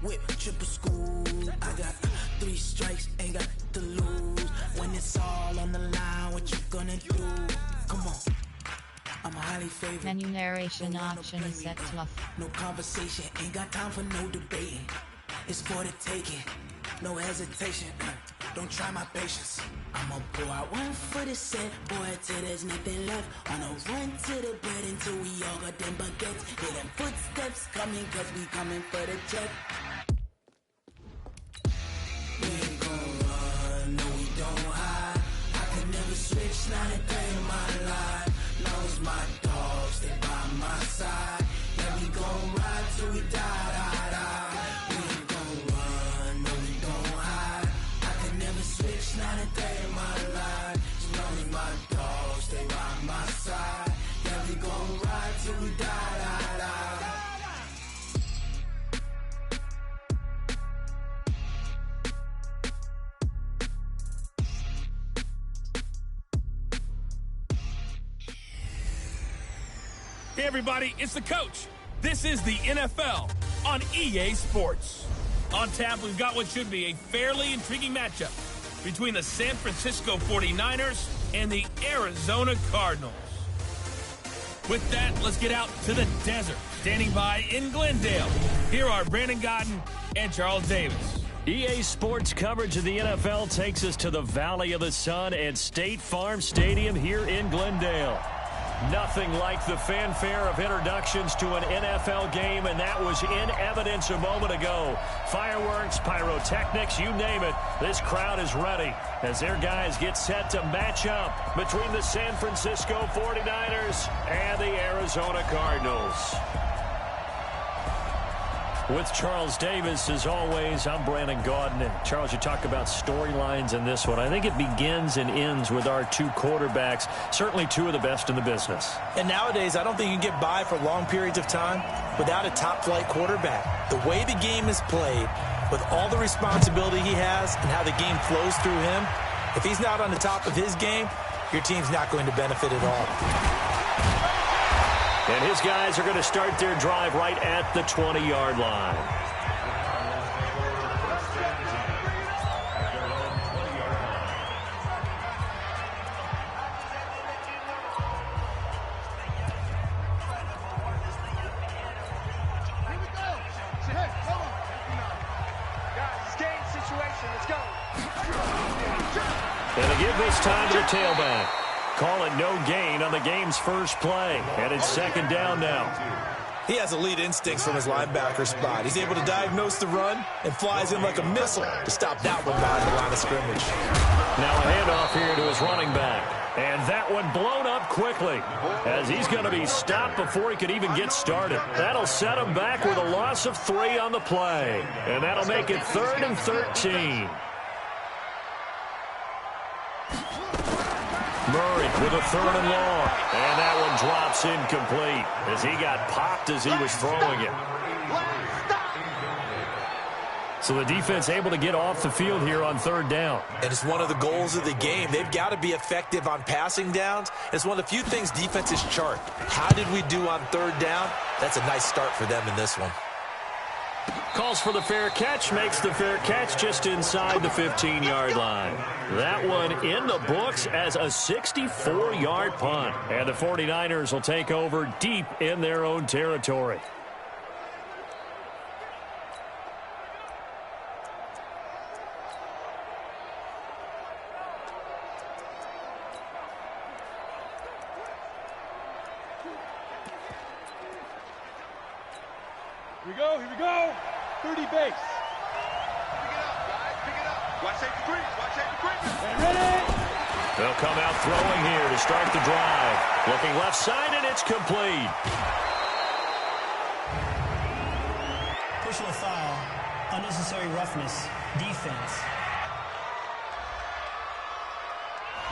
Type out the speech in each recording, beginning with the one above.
whip, triple school. I got 3 strikes, ain't got to lose. When it's all on the line, what you gonna do? Come on. I'm highly favored. Menu narration option set to off. No conversation, ain't got time for no debating. It's for the taking, no hesitation. Don't try my patience. I'ma pour out 1 for the set, boy, till there's nothing left. On a run to the bread until we all got them baguettes. Hear them footsteps coming, cause we coming for the check. We ain't gon' run, no we don't hide. I could never switch, not a day in my life. Knows my dogs, they by my side. Yeah, we gon' ride till we die, die, die. We ain't gon' run, no we don't hide. I could never switch, not a day in my life. As long as my dogs, they by my side. Yeah, we gon' ride till we die, die, die. Hey everybody, it's the coach. This is the NFL on EA Sports. On tap, we've got what should be a fairly intriguing matchup between the San Francisco 49ers and the Arizona Cardinals. With that, let's get out to the desert. Standing by in Glendale, here are Brandon Gaudin and Charles Davis. EA Sports coverage of the NFL takes us to the Valley of the Sun at State Farm Stadium here in Glendale. Nothing like the fanfare of introductions to an NFL game, and that was in evidence a moment ago. Fireworks, pyrotechnics, you name it. This crowd is ready as their guys get set to match up between the San Francisco 49ers and the Arizona Cardinals. With Charles Davis, as always, I'm Brandon Gaudin. And Charles, you talk about storylines in this one. I think it begins and ends with our 2 quarterbacks, certainly 2 of the best in the business. And nowadays, I don't think you can get by for long periods of time without a top-flight quarterback. The way the game is played, with all the responsibility he has and how the game flows through him, if he's not on the top of his game, your team's not going to benefit at all. And his guys are going to start their drive right at the 20-yard line. And they give this time to the tailback. Call it no gain on the game's first play. And it's 2nd down now. He has elite instincts from his linebacker spot. He's able to diagnose the run and flies in like a missile to stop that one behind the line of scrimmage. Now a handoff here to his running back. And that one blown up quickly as he's going to be stopped before he could even get started. That'll set him back with a loss of 3 on the play. And that'll make it 3rd and 13. Murray with a 3rd and long. And that one drops incomplete as he got popped as he was throwing it. So the defense able to get off the field here on 3rd down. And it's one of the goals of the game. They've got to be effective on passing downs. It's one of the few things defenses chart. How did we do on 3rd down? That's a nice start for them in this one. Calls for the fair catch, makes the fair catch just inside the 15-yard line. That one in the books as a 64-yard punt. And the 49ers will take over deep in their own territory. Here we go. 30 base. Pick it up, guys. Pick it up. Watch safety creep. Watch safety creep. And ready. They'll come out throwing here to start the drive. Looking left side, and it's complete. Personal foul, unnecessary roughness, defense.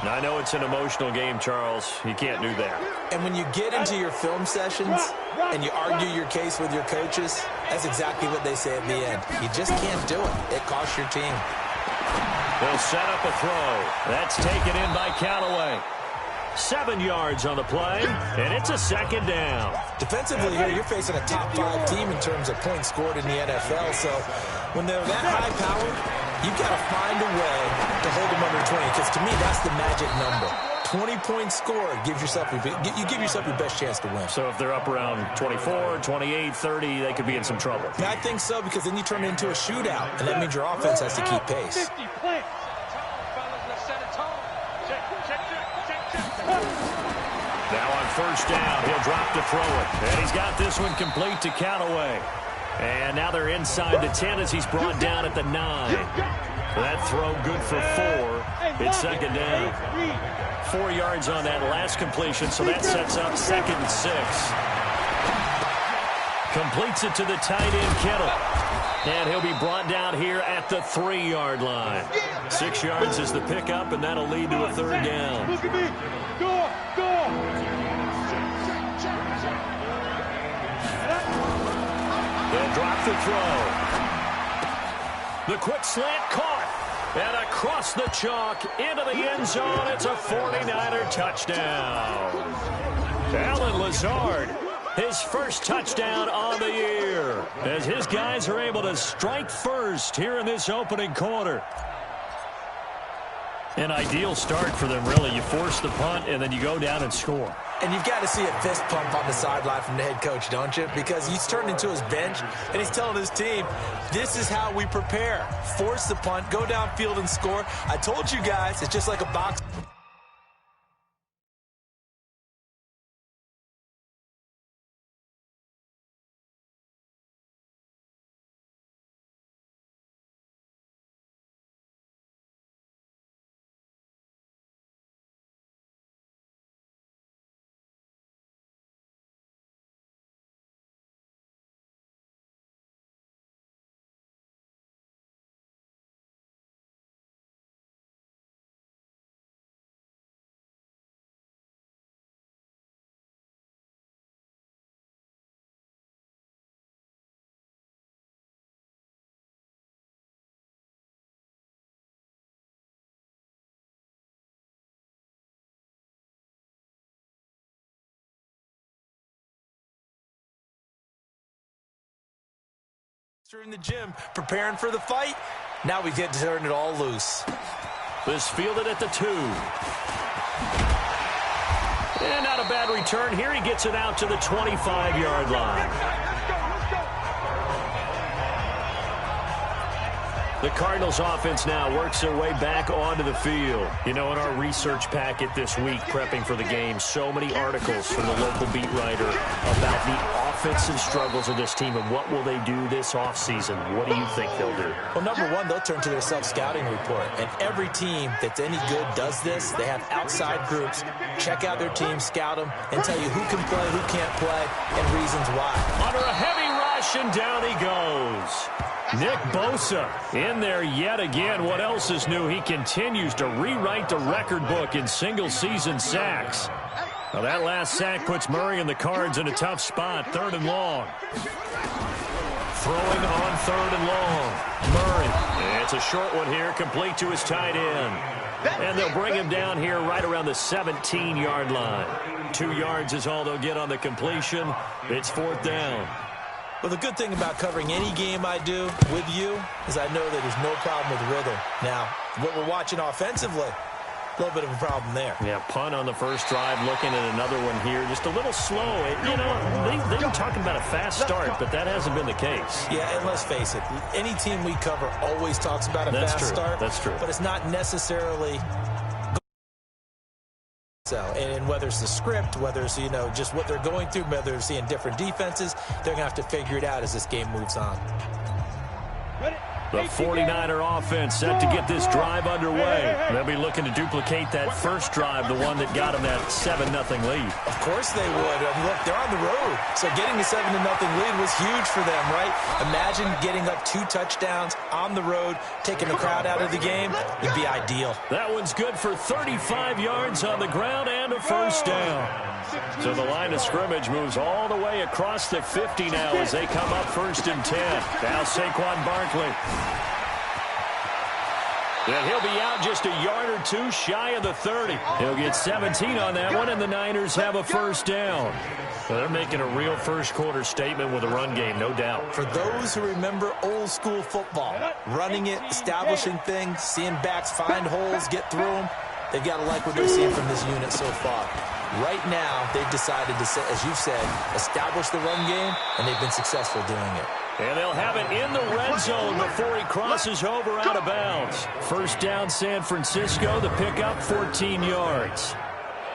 Now, I know it's an emotional game, Charles. You can't do that. And when you get into your film sessions and you argue your case with your coaches, that's exactly what they say at the end. You just can't do it. It costs your team. They'll set up a throw. That's taken in by Callaway. 7 yards on the play, and it's a second down. Defensively here, you're facing a top 5 team in terms of points scored in the NFL. So when they're that high powered, you've got to find a way to hold them under 20. Because to me, that's the magic number. 20-point score gives yourself you give yourself your best chance to win. So if they're up around 24, 28, 30, they could be in some trouble. And I think so, because then you turn it into a shootout, and that means your offense has to keep pace. Now on first down, he'll drop to throw it. And he's got this one complete to Callaway. And now they're inside the 10 as he's brought down at the 9. That throw good for 4. It's second down. 4 yards on that last completion, so that sets up 2nd and 6. Completes it to the tight end, Kittle. And he'll be brought down here at the 3-yard line. 6 yards is the pickup, and that'll lead to a 3rd down. Look at me. Go, go. They'll drop the throw. The quick slant caught. And across the chalk into the end zone. It's a 49er touchdown. Allen Lazard, his first touchdown on the year, as his guys are able to strike first here in this opening quarter. An ideal start for them, really. You force the punt, and then you go down and score. And you've got to see a fist pump on the sideline from the head coach, don't you? Because he's turned into his bench, and he's telling his team, this is how we prepare. Force the punt, go downfield and score. I told you guys, it's just like a box. In the gym, preparing for the fight. Now we get to turn it all loose. This fielded at the 2. And not a bad return here. He gets it out to the 25-yard line. The Cardinals offense now works their way back onto the field. You know, in our research packet this week, prepping for the game, so many articles from the local beat writer about the offensive struggles of this team and what will they do this offseason. What do you think they'll do? Well, number one, they'll turn to their self-scouting report. And every team that's any good does this. They have outside groups. Check out their team, scout them, and tell you who can play, who can't play, and reasons why. Under a heavy rush, and down he goes. Nick Bosa in there yet again. What else is new? He continues to rewrite the record book in single-season sacks. Now that last sack puts Murray and the Cards in a tough spot. 3rd and long. Throwing on 3rd and long. Murray. It's a short one here, complete to his tight end. And they'll bring him down here right around the 17-yard line. 2 yards is all they'll get on the completion. It's 4th down. Well, the good thing about covering any game I do with you is I know that there's no problem with rhythm. Now, what we're watching offensively, a little bit of a problem there. Yeah, punt on the first drive, looking at another one here. Just a little slow. You know, they were talking about a fast start, but that hasn't been the case. Yeah, and let's face it, any team we cover always talks about a fast start. That's true. But it's not necessarily... And whether it's the script, whether it's, you know, just what they're going through, whether they're seeing different defenses, they're going to have to figure it out as this game moves on. The 49er offense set to get this drive underway. They'll be looking to duplicate that first drive, the one that got them that 7-0 lead. Of course they would. I mean, look, they're on the road. So getting the 7-0 lead was huge for them, right? Imagine getting up 2 touchdowns on the road, taking the crowd out of the game. It'd be ideal. That one's good for 35 yards on the ground and a first down. So the line of scrimmage moves all the way across the 50 now as they come up 1st and 10. Now Saquon Barkley. And he'll be out just a yard or two shy of the 30. He'll get 17 on that one, and the Niners have a first down. Well, they're making a real first-quarter statement with a run game, no doubt. For those who remember old-school football, running it, establishing things, seeing backs find holes, get through them, they've got to like what they're seeing from this unit so far. Right now, they've decided to, as you've said, establish the run game, and they've been successful doing it. And they'll have it in the red zone before he crosses over out of bounds. First down, San Francisco. The pickup, 14 yards.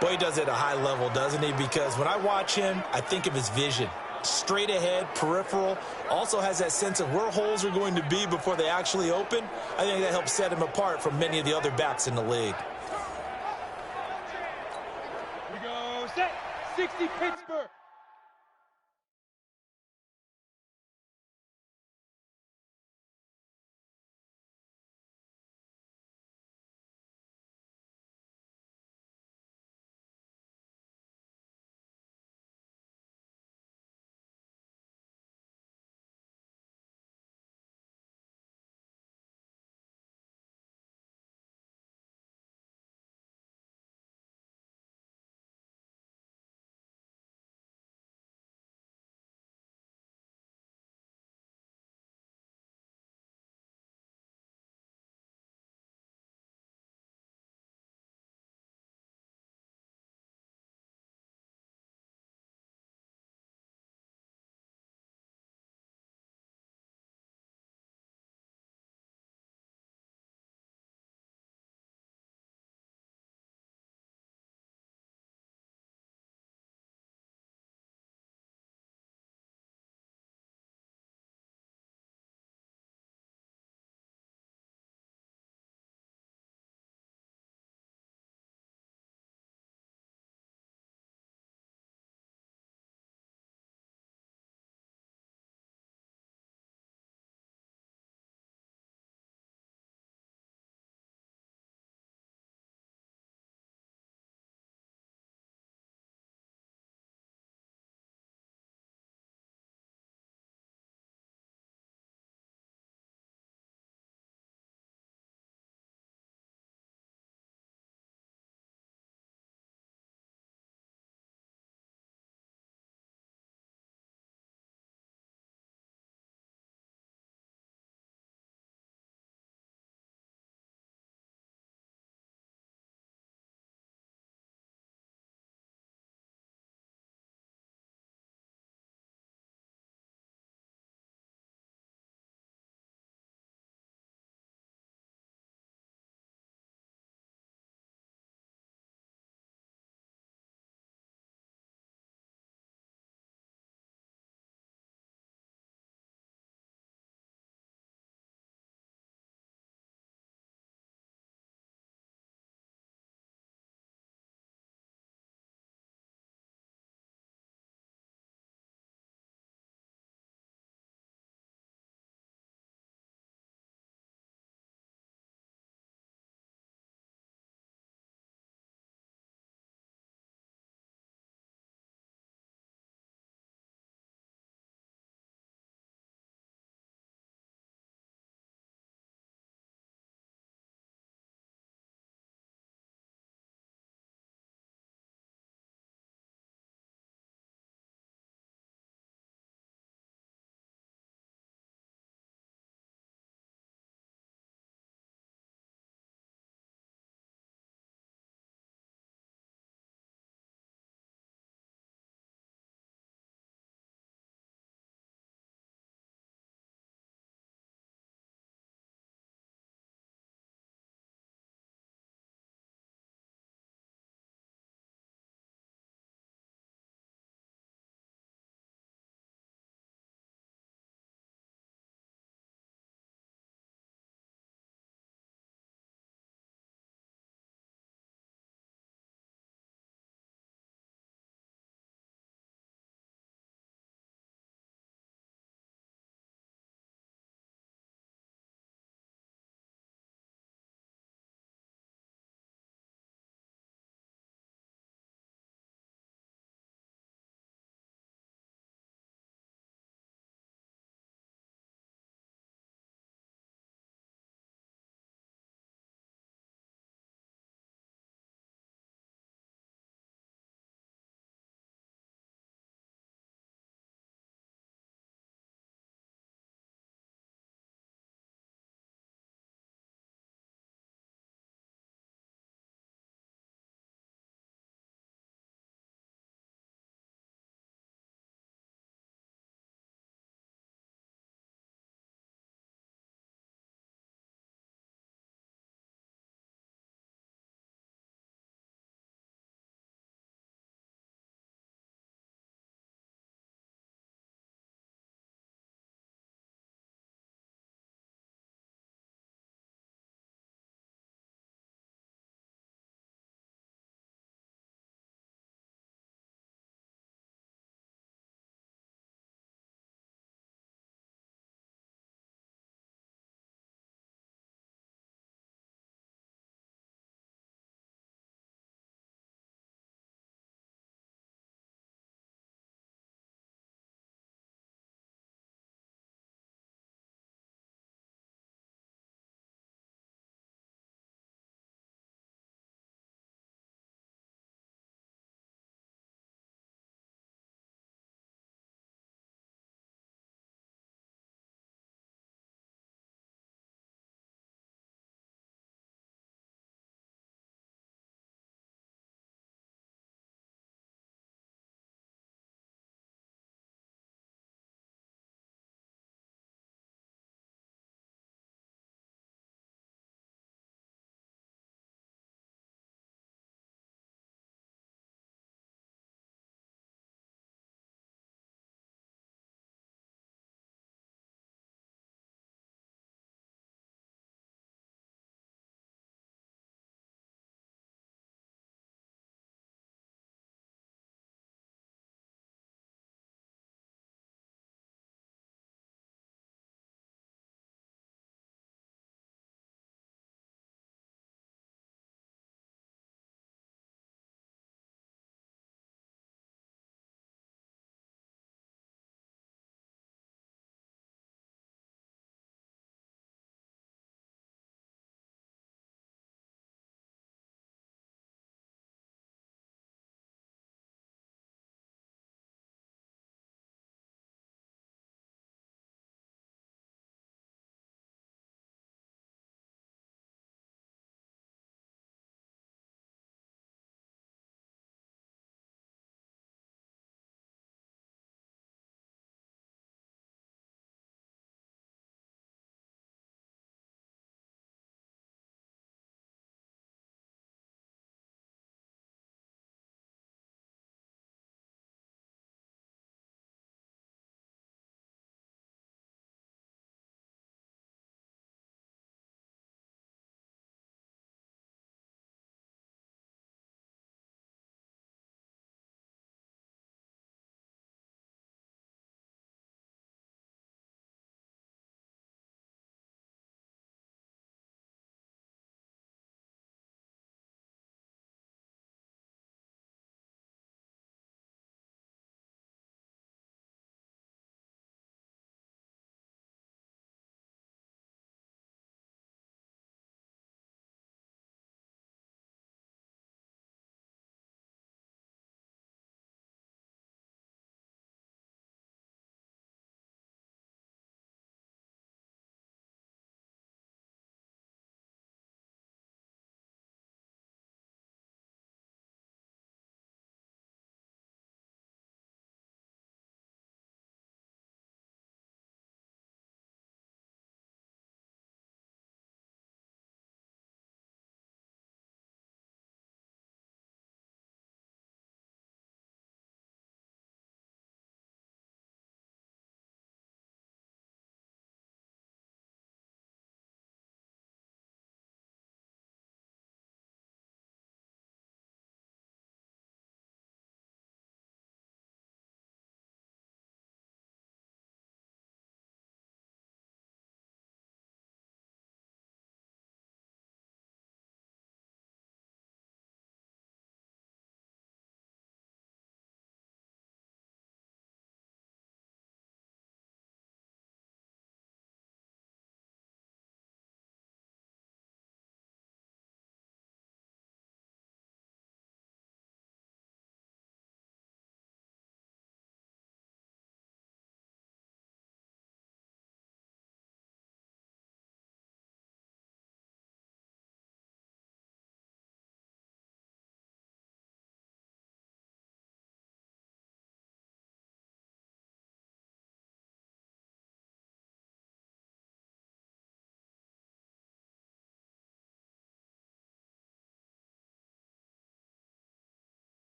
Boy, he does it at a high level, doesn't he? Because when I watch him, I think of his vision. Straight ahead, peripheral. Also has that sense of where holes are going to be before they actually open. I think that helps set him apart from many of the other backs in the league. We go set 60 Pittsburgh.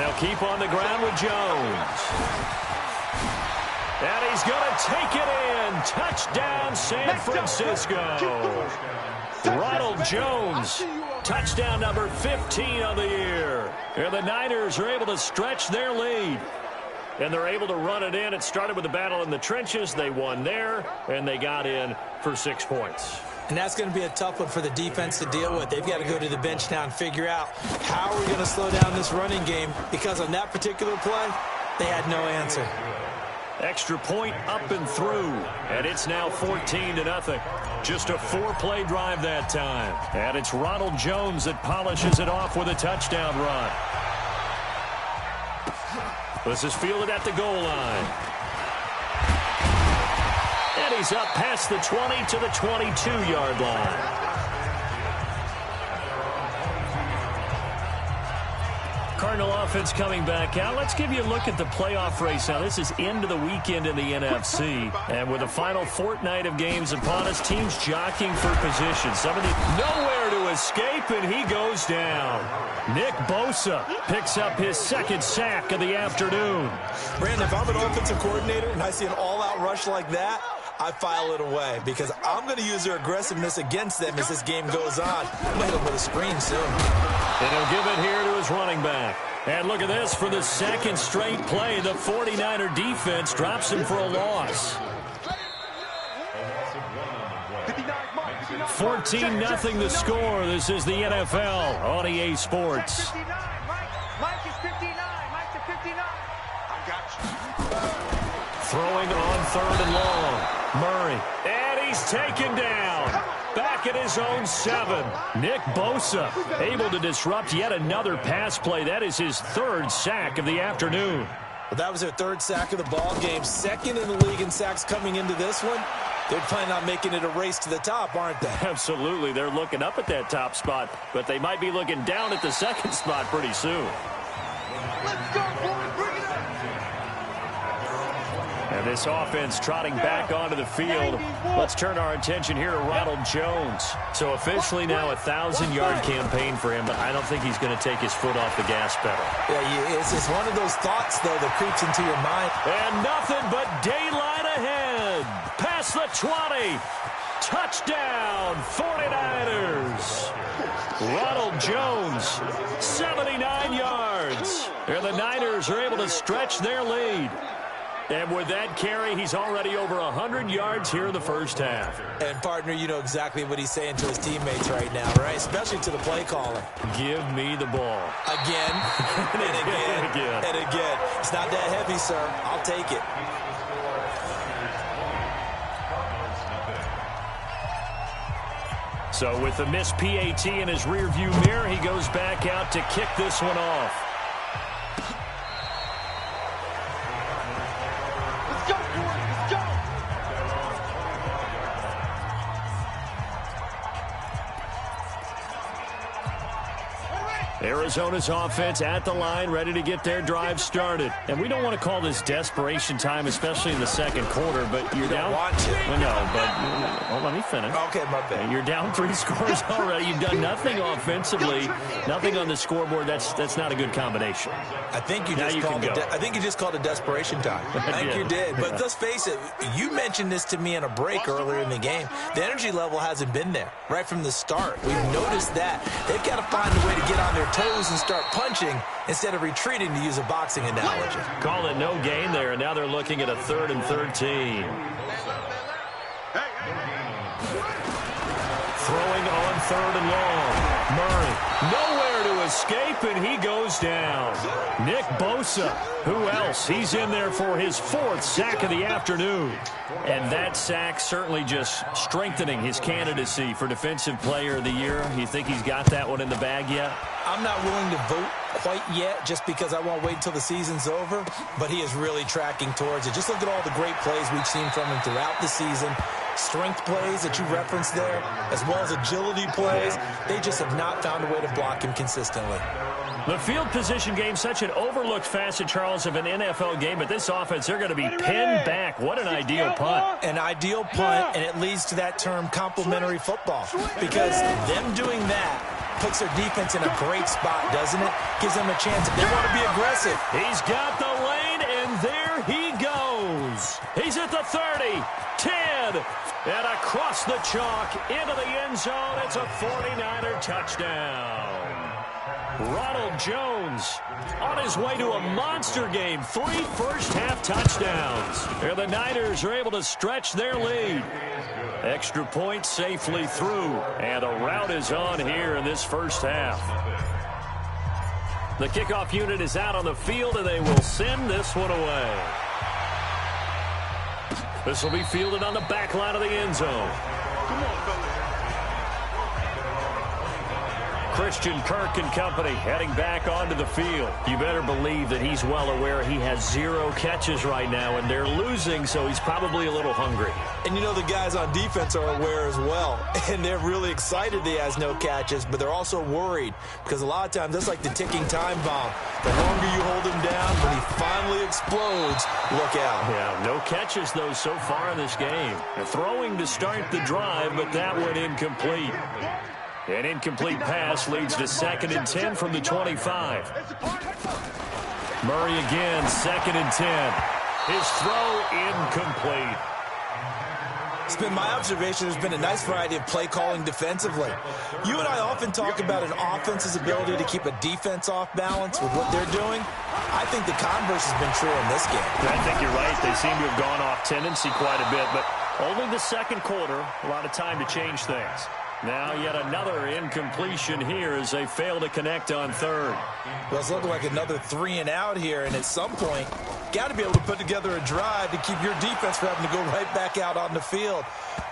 They'll keep on the ground with Jones. And he's going to take it in. Touchdown, San Francisco. Ronald Jones, touchdown number 15 of the year. And the Niners are able to stretch their lead. And they're able to run it in. It started with a battle in the trenches. They won there, and they got in for 6 points. And that's going to be a tough one for the defense to deal with. They've got to go to the bench now and figure out how are we going to slow down this running game, because on that particular play, they had no answer. Extra point up and through, and it's now 14-0. Just a 4-play drive that time. And it's Ronald Jones that polishes it off with a touchdown run. This is fielded at the goal line. And he's up past the 20 to the 22-yard line. Cardinal offense coming back out. Let's give you a look at the playoff race now. This is into the weekend in the NFC. And with the final fortnight of games upon us, teams jockeying for position. Somebody nowhere to escape, and he goes down. Nick Bosa picks up his second sack of the afternoon. Brandon, if I'm an offensive coordinator and I see an all-out rush like that, I file it away, because I'm going to use their aggressiveness against them as this game goes on. I'm going to hit them with a screen soon. And he'll give it here to his running back. And look at this. For the second straight play, the 49er defense drops him for a loss. 14-0 the score. This is the NFL on EA Sports. Mike is 59. Mike to 59. I got you. Throwing on 3rd and long. Murray. And he's taken down. Back at his own 7. Nick Bosa able to disrupt yet another pass play. That is his 3rd sack of the afternoon. Well, that was their 3rd sack of the ball game. 2nd in the league in sacks coming into this one. They're planning on making it a race to the top, aren't they? Absolutely. They're looking up at that top spot, but they might be looking down at the 2nd spot pretty soon. Let's go, boys. Bring it up. And this offense trotting back onto the field. Let's turn our attention here to Ronald Jones. So officially now a 1,000-yard campaign for him, but I don't think he's going to take his foot off the gas pedal. Yeah, it's just one of those thoughts, though, that creeps into your mind. And nothing but daylight ahead. Past the 20. Touchdown, 49ers. Ronald Jones, 79 yards. And the Niners are able to stretch their lead. And with that carry, he's already over 100 yards here in the first half. And, partner, you know exactly what he's saying to his teammates right now, right? Especially to the play caller. Give me the ball. Again, and again, and again. It's not that heavy, sir. I'll take it. So with the missed PAT in his rearview mirror, he goes back out to kick this one off. Arizona's offense at the line, ready to get their drive started. And we don't want to call this desperation time, especially in the second quarter, but you're down. Want to. Well, no, but well, let me finish. Okay, my bad. You're down 3 scores already. You've done nothing offensively, nothing on the scoreboard. That's not a good combination. I think you just called it desperation time. I think you did. But let's face it, you mentioned this to me in a break earlier in the game. The energy level hasn't been there right from the start. We've noticed that. They've got to find a way to get on their toes and start punching instead of retreating, to use a boxing analogy. Call it no gain there, and now they're looking at a 3rd and 13. Throwing on 3rd and long. Murray, nowhere to escape, and he goes down. Nick Bosa, who else? He's in there for his 4th sack of the afternoon. And that sack certainly just strengthening his candidacy for Defensive Player of the Year. You think he's got that one in the bag yet? I'm not willing to vote quite yet, just because I won't wait until the season's over, but he is really tracking towards it. Just look at all the great plays we've seen from him throughout the season. Strength plays that you referenced there, as well as agility plays. They just have not found a way to block him consistently. The field position game, such an overlooked facet, Charles, of an NFL game, but this offense, they're going to be pinned back. What an ideal punt. An ideal punt, and it leads to that term, complementary football, because them doing that puts their defense in a great spot, doesn't it? Gives them a chance if they want to be aggressive. He's got the lane, and there he goes. He's at the 30, 10, and across the chalk into the end zone. It's a 49er touchdown. Ronald Jones on his way to a monster game. 3 first-half touchdowns. And the Niners are able to stretch their lead. Extra point safely through. And a rout is on here in this first half. The kickoff unit is out on the field, and they will send this one away. This will be fielded on the back line of the end zone. Come on, fellas. Christian Kirk and company heading back onto the field. You better believe that he's well aware he has 0 catches right now, and they're losing, so he's probably a little hungry. And you know the guys on defense are aware as well. And they're really excited he has no catches, but they're also worried because a lot of times that's like the ticking time bomb. The longer you hold him down, when he finally explodes, look out. Yeah, no catches, though, so far in this game. Throwing to start the drive, but that one incomplete. An incomplete pass leads to 2nd and 10 from the 25. Murray again, 2nd and 10. His throw incomplete. It's been my observation there's been a nice variety of play calling defensively. You and I often talk about an offense's ability to keep a defense off balance with what they're doing. I think the converse has been true in this game. I think you're right. They seem to have gone off tendency quite a bit, but only the second quarter, a lot of time to change things. Now yet another incompletion here as they fail to connect on 3rd. Well, it's looking like another 3 and out here, and at some point, got to be able to put together a drive to keep your defense from having to go right back out on the field.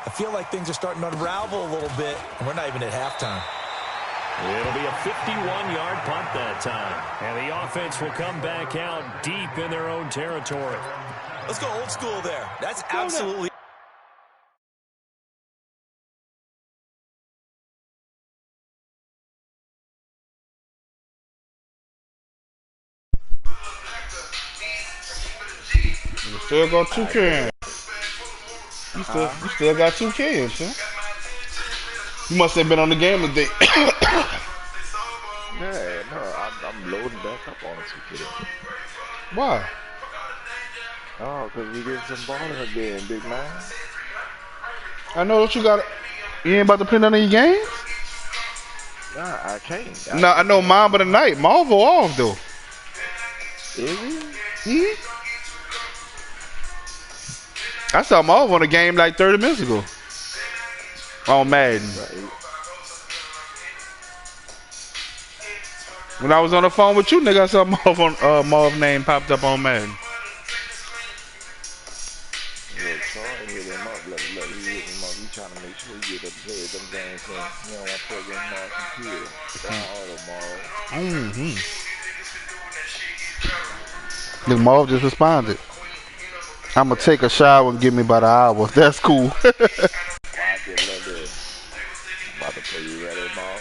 I feel like things are starting to unravel a little bit, and we're not even at halftime. It'll be a 51-yard punt that time, and the offense will come back out deep in their own territory. Let's go old school there. That's absolutely... You still got 2 cans. You still got 2 cans, huh? You must have been on the game today. No, I'm loading back up on a 2K. Why? Oh, because we get some balling again, big man. I know that you got. You ain't about to play none of your games? Nah, I can't. No, I know mine but tonight. Marvel off, though. Is he? Mm-hmm. I saw Marvel on a game like 30 minutes ago. On Madden. When I was on the phone with you, nigga, I saw Marv name popped up on Madden. Look, Charlie hit him up. Look, he hit him up. He trying to make sure he get up to play them games. So, you don't want to play against Marv computer. Down auto Marv. Mm-hmm. Look, Marv just responded. I'm going to take a shower and give me about an hour. That's cool. I just love this. I'm about to play you ready, Marv.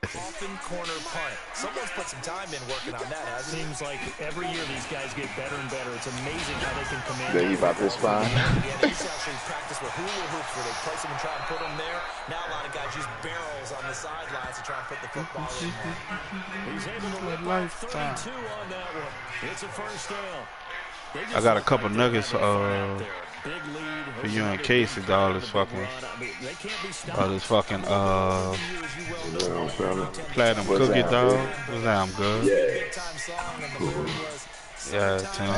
Often corner punt. Someone's put some time in working on that, hasn't it? Seems like every year these guys get better and better. It's amazing how they can command. There you about to respond. Yeah, he's actually practiced with hula hoops where they place him and try and put him there. Now a lot of guys use barrels on the sidelines to try and put the football in. He's able to rip off 32 on that one. It's a first down. I got a couple nuggets for you and Casey, dog. This fucking platinum cookie, dog. What's that? I'm good. Yeah, Tim.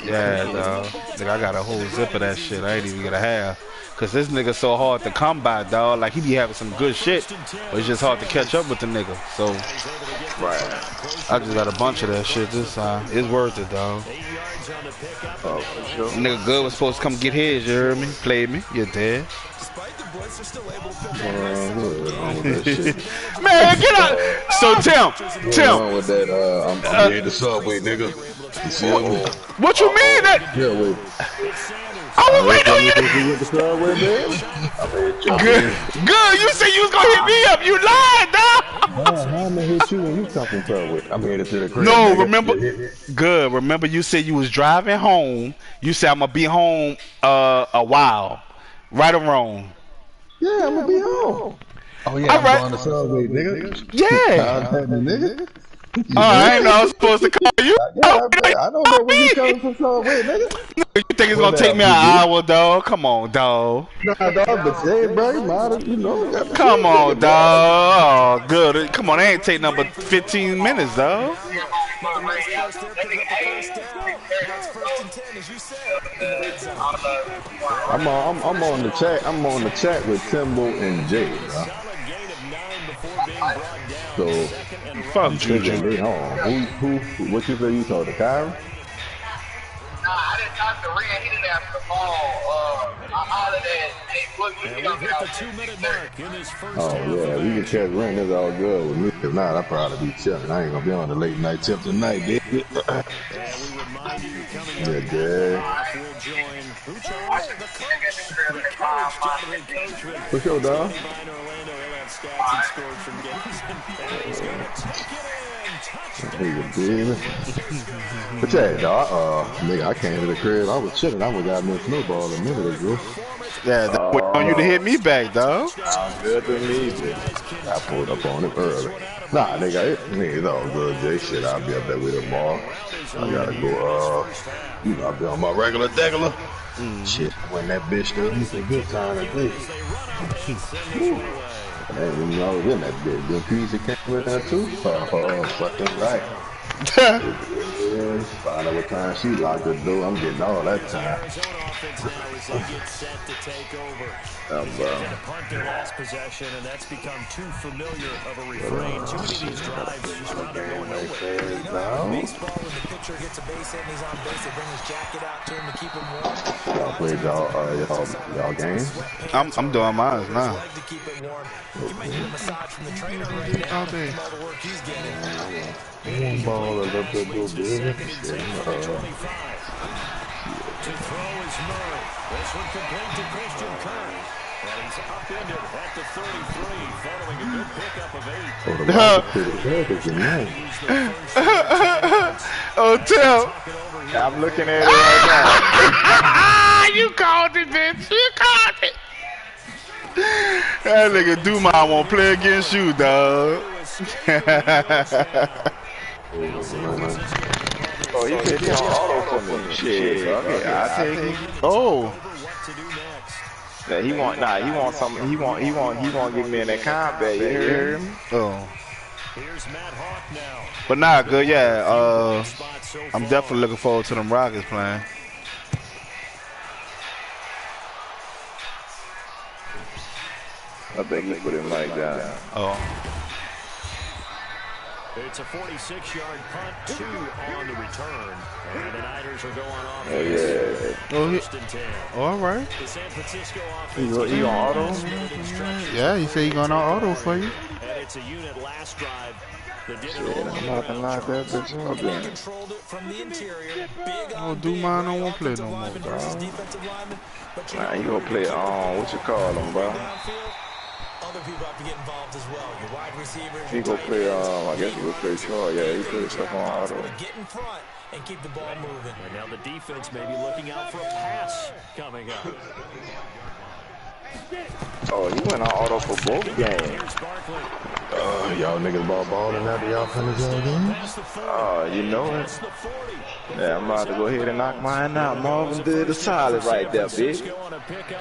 Yeah, dog. Nigga, I got a whole zip of that shit. I ain't even gonna have. Cause this nigga so hard to come by, dog. Like he be having some good shit, but it's just hard to catch up with the nigga. So I just got a bunch of that shit this time. It's worth it, dog. Oh, for sure. Nigga good was supposed to come get his, you heard me? Played me, you're dead. Man, get out! So Tim. With that, I'm in the subway, nigga. You see what you mean that? Yeah, wait. I was waiting on you. Good. You said you was gonna hit me up. You lied, dog. How am I hit you when you talking subway? I'm headed to the crib. No, remember. Good. Remember, you said you was driving home. You said I'm gonna be home a while. Right or wrong? Yeah, I'm gonna be home. Oh yeah, I'm going to Subway, nigga. Yeah. Nigga. Oh, I ain't know I was supposed to call you. Yeah, I don't know when you coming from Subway, nigga. You think it's gonna take me an hour, dog? Come on, dog. Nah, dog, but hey, bro, you know. Come on, dog. Oh, good. Come on, they ain't take number 15 minutes, dog. I'm on the chat. I'm on the chat with Timbo and Jay, bro. So fuck Juju. Who? What you say you told the Kyrie? Nah, I didn't talk to Ren. He didn't answer the phone. Other than oh yeah, we can catch Ren. That's all good with me. If not, I'll probably be chilling. I ain't gonna be on the late night tip tonight, baby. Yeah, good. For sure, dog. But yeah, dog, nigga, I came to the crib. I was chilling. I was got me a snowball a minute ago. Yeah, wait on you to hit me back, dog. Sounds good to me, bitch. I pulled up on it early. Nah, nigga, it's all good, Jay. Shit, I'll be up there with tomorrow. I gotta go, I'll be on my regular degular. Shit, when that bitch still it's a good time to think. Man, you know, I was in that bitch. Good piece that came with that too. Oh, fucking right. Find out what time she locked the door. I'm getting all that time. Punt their last possession, and that's become too familiar of a refrain. Too many of these drives just wound up going nowhere. Baseball, when the pitcher gets a base hit and he's on base, they bring his jacket out to him to keep him warm. Y'all played y'all game? I'm doing mine now. All day. One ball, a little bit good. To throw is Murray. This one complete to Christian Kirk. And he's upended at the 33, following a good pickup of 8. Oh, Tim. I'm looking at it right now. You called it, bitch. You called it. That nigga Dumont won't play against you, dog. Oh, he said he on auto for me. Shit, okay, I'll take him. Oh. Yeah, he want something. He want get me in that combat. You hear me? Oh. But nah, good. Yeah. I'm definitely looking forward to them Rockets playing. I think he put him like that. Oh. It's a 46-yard punt, 2 on the return, and the Niners are going off. Oh, all right. The San Francisco He on auto? Yeah, he said he going on auto for you. And it's a unit last drive. Shit, I'm not gonna knock that bitch up then. Oh, Dumont don't want to play no more, dog. Nah, he gonna play what you call him, bro? Other people have to get involved as well. Your wide receivers. He gonna play, I guess he gonna play short. Yeah, he put stuff on auto. Get in front and keep the ball moving. And now the defense may be looking out for a pass coming up. Oh, he went on auto for both games. Y'all niggas balling after y'all finish y'all game? Oh, you know it. Yeah, I'm about to go ahead and knock mine out. Marvin did a solid right there, bitch.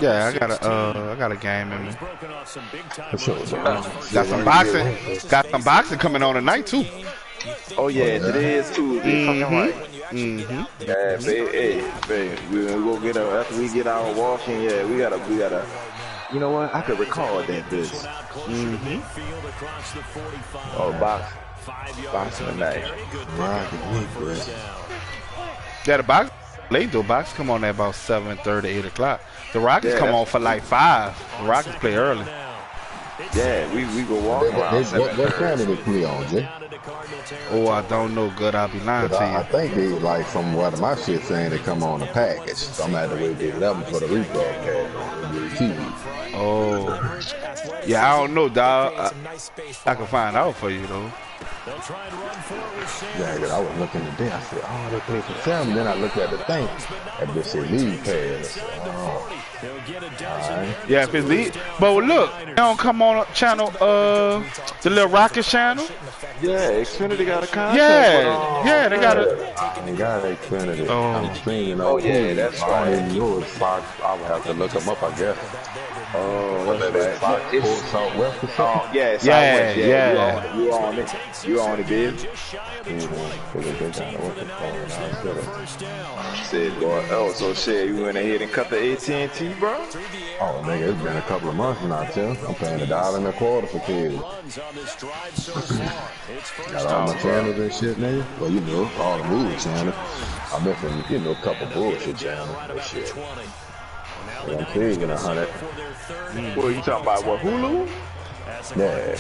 Yeah, I got a game in me. Got some boxing coming on tonight too. Oh yeah, today is Tuesday. Right. Yeah, baby, we gonna get after we get our walking. Yeah, we gotta. You know what? I could record that bitch. Oh, boxing tonight. Yeah, the box late though. Box come on at about 7:30, 8 o'clock. The Rockets come on for like 5. The Rockets play early. Yeah, we go walk around. What time did they play on, Jay? Oh, I don't know. Good, I'll be lying to you. I think they, like, from what my shit saying, they come on the package. So I'm going to have to wait till 11 for the rebroadcast on the TV. Oh. Yeah, I don't know, dog. I can find out for you, though. Yeah, cause I was looking today. I said, oh, they play for 7. Then I looked at the thing. That bitch said league pass. I said, oh. Yeah, if it's the but look, they don't come on channel the little Rocket channel. Yeah, Xfinity got a contract. Yeah, they got a. I ain't got Xfinity. Oh. I'm streaming Oh, on yeah, Hulu. that's I right. don't even know it's Fox. I would have to look them up, I guess. Oh, Whether that's it's Fox right. Sports Southwest or something. Oh, yeah, Southwest. Yeah. You on it. You on it, bitch. Said, boy. Oh, so shit, you went ahead and cut the AT&T, bro? Oh, nigga, it's been a couple of months now, Tim. I'm paying $1.25 for kids. Got all my channels and shit, nigga. Well, you know, all the movie channels. I'm missing, you know, a couple bullshit channels and shit. And I'm taking 100. What are you talking about? What, Hulu? Yeah.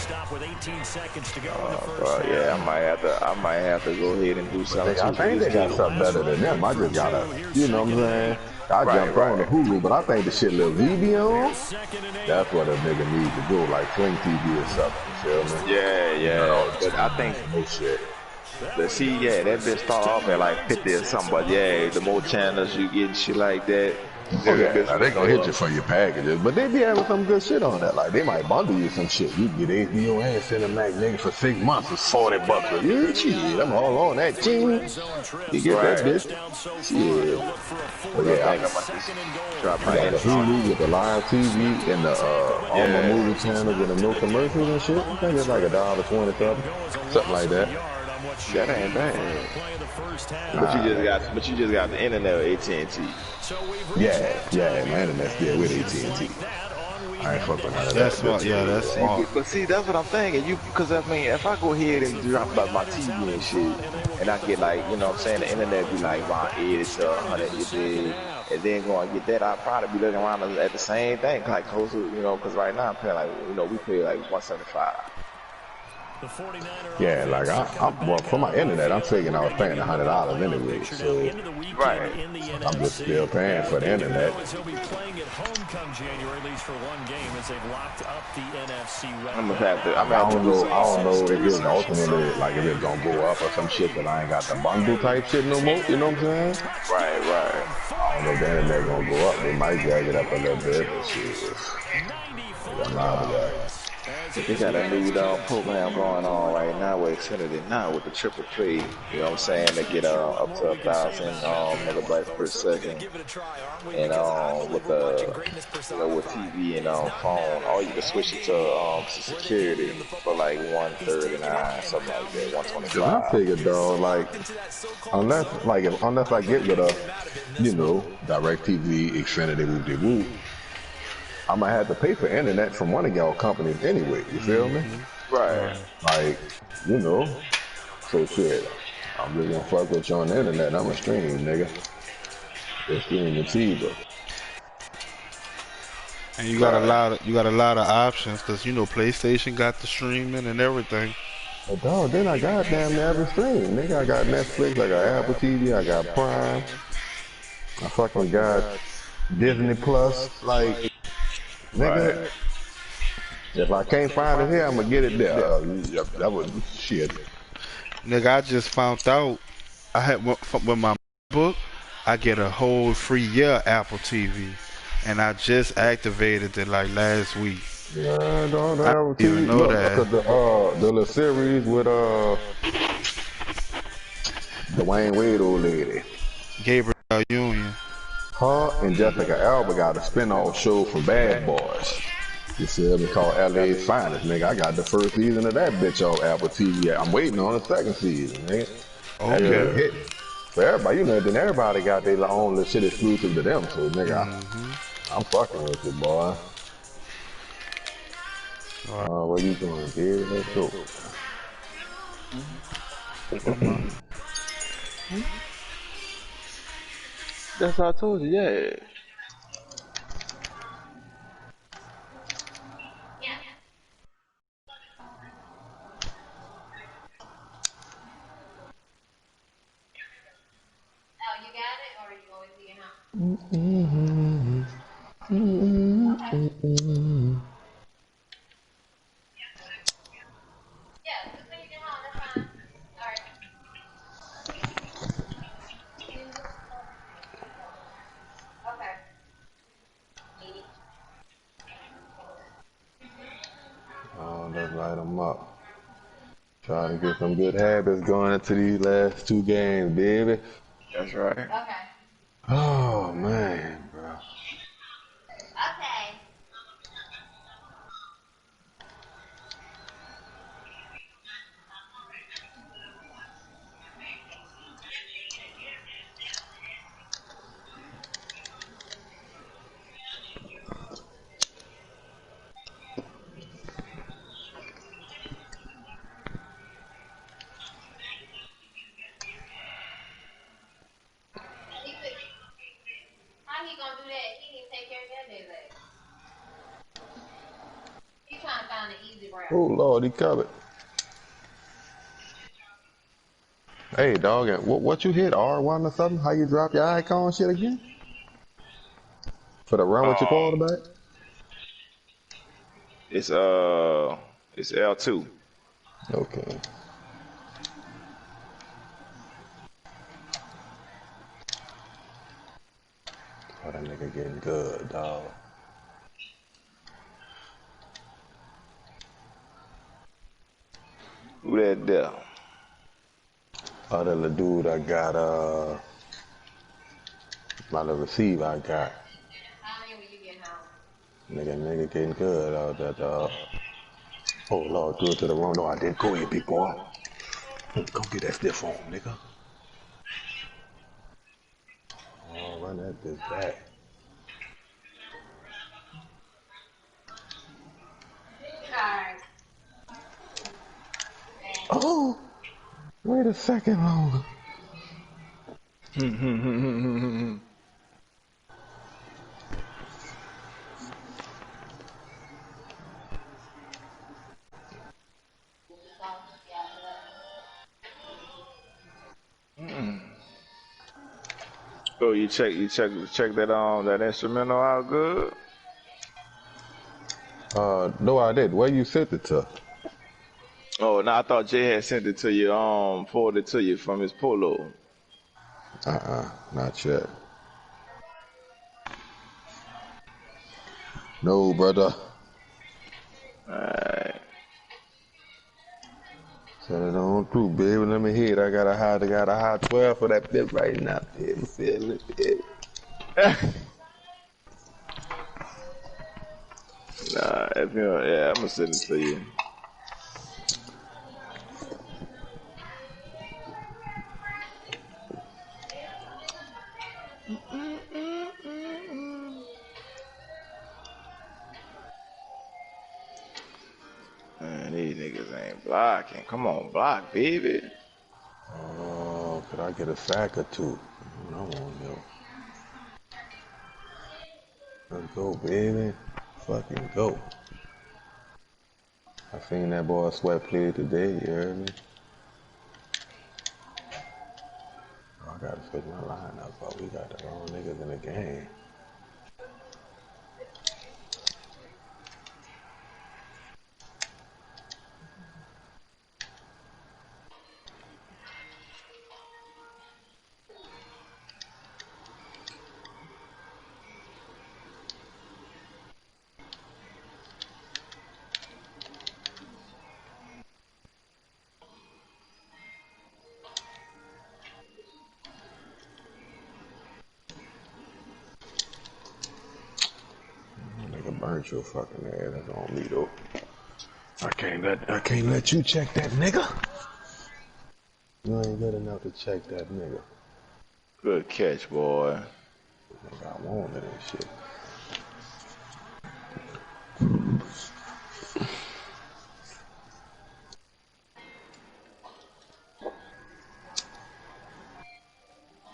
Bro, yeah, I might have to go ahead and do something. I think they got something better than them. I just gotta, you know what I'm saying? I jumped on the Hulu, but I think the shit Lil V be on, that's what a nigga needs to do, like Sling TV or something, you feel me? Yeah. But I think, no shit. But see, yeah, that bitch start off at like 50 or something, but yeah, the more channels you get and shit like that. Now they gonna hit you for your packages, but they be having some good shit on that. Like they might bundle you some shit. You can get HBO and Cinemax, nigga, for 6 months. It's $40 a year. Shit, I'm all on that team. You get that bitch. Shit. But yeah, I got the Hulu with the live TV and the all my movie channels and the no commercials and shit. I think it's like $1.20 something like that. That ain't bad. But you just got the internet with AT&T. Yeah, my internet's still with AT&T. I ain't fucking with that. That's smart. Yeah, that's smart. But see, that's what I'm thinking. Because I mean, if I go ahead and drop about my TV and shit, and I get like, you know what I'm saying, the internet be like around 80 to 100 GB, and then go and get that, I'll probably be looking around at the same thing, like close to, you know, because right now I'm paying like, you know, we pay like $175. Yeah, like well, for my internet, I'm thinking I was paying $100 anyway, so right. I'm just still paying for the internet. I'm gonna have to. I don't know if it's ultimately like if it's gonna go up or some shit that I ain't got the bundle type shit no more. You know what I'm saying? Right. I don't know if the internet gonna go up. They might drag it up a little bit, but shit. I'm liable to that. They got a new program going on right now with Xfinity now with the triple play. You know what I'm saying? They get up to 1,000 megabytes per second, and with the with TV and phone, or you can switch it to security for like $139, something like that, $125. I figured though, like unless I get with a, you know, DirecTV, Xfinity, whoop-de-whoop, I might have to pay for internet from one of y'all companies anyway, you feel me? Right. Like, you know, so shit, I'm just gonna fuck with you on the internet, I'm a stream, nigga. Just streaming cheaper. And you got a lot of options, cause you know PlayStation got the streaming and everything. But dog, then I got damn near every stream, nigga. I got Netflix, I got Apple TV, I got Prime, I fucking got Disney Plus, like. Nigga, right. If I can't find it here, I'm gonna get it there. That was shit. Nigga, I just found out I had with my book, I get a whole free year Apple TV, and I just activated it like last week. Yeah, don't Apple TV. Even know that. The little series with Dwayne Wade old lady, Gabriel Union. Her and Jessica Alba got a spin-off show from Bad Boys. You see me called LA's Finest, nigga. I got the first season of that bitch on Apple TV. I'm waiting on the second season, nigga. Okay. For everybody, you know, then everybody got their own little shit exclusive to them. So, nigga, I'm fucking with you, boy. What you doing, dude? Let's go. That's what I told you, yeah. Light them up. Trying to get some good habits going into these last 2 games, baby. That's right. Okay. Oh, man, bro. Okay. How he gonna do that? He didn't take care of that day leg. He trying to find the easy route. Oh, Lord, he covered. Hey, dog, what you hit? R1 or something? How you drop your icon shit again? For the run with your quarterback? It's L2. Okay. Oh, that nigga getting good, dog. Who that there? Other little dude I got, my little receiver I got. How many will you get home? Nigga getting good out that, oh, Lord, do it to the wrong. No, I didn't. Go ahead, big boy. Go get that stiff on, nigga. Oh, run that bitch back. Alright. Oh, wait a second longer. Oh, you check that that instrumental out good? No, I did. Where you sent it to? Oh, no, I thought Jay had sent it to you, forwarded it to you from his polo. Not yet. No, brother. Alright. Send it on through, baby. Let me hear it. I got a high 12 for that bit right now, baby. Feel it, baby. Nah, yeah, I'm gonna send it to you. Man, these niggas ain't blocking. Come on, block, baby. Oh, could I get a sack or two? I want yo. Let's go, baby. Fucking go. I seen that boy Sweat play today, you heard me? Oh, I gotta switch my lineup, but we got the wrong niggas in the game. Burnt your fucking ass. That's on me though. I can't let you check that nigga. You ain't good enough to check that nigga. Good catch, boy. Nigga, I wanted that shit.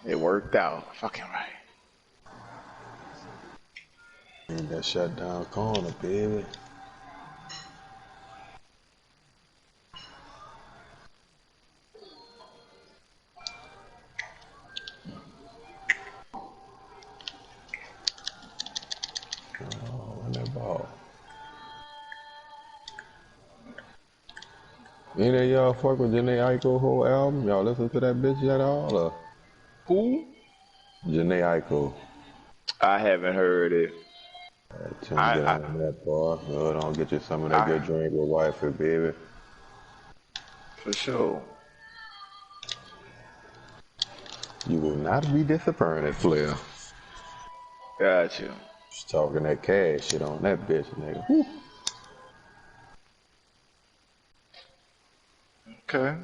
It worked out. Fucking right. Ain't that shutdown corner, baby. Oh, run that ball. Any of y'all fuck with Janae Aiko whole album? Y'all listen to that bitch at all? Or? Who? Janae Aiko. I haven't heard it. Tune down on that bar. No, don't get you some of that good drink with wifey, baby. For sure. You will not be disappointed, player. Got you. Just talking that cash shit on that bitch, nigga. Whew. Okay.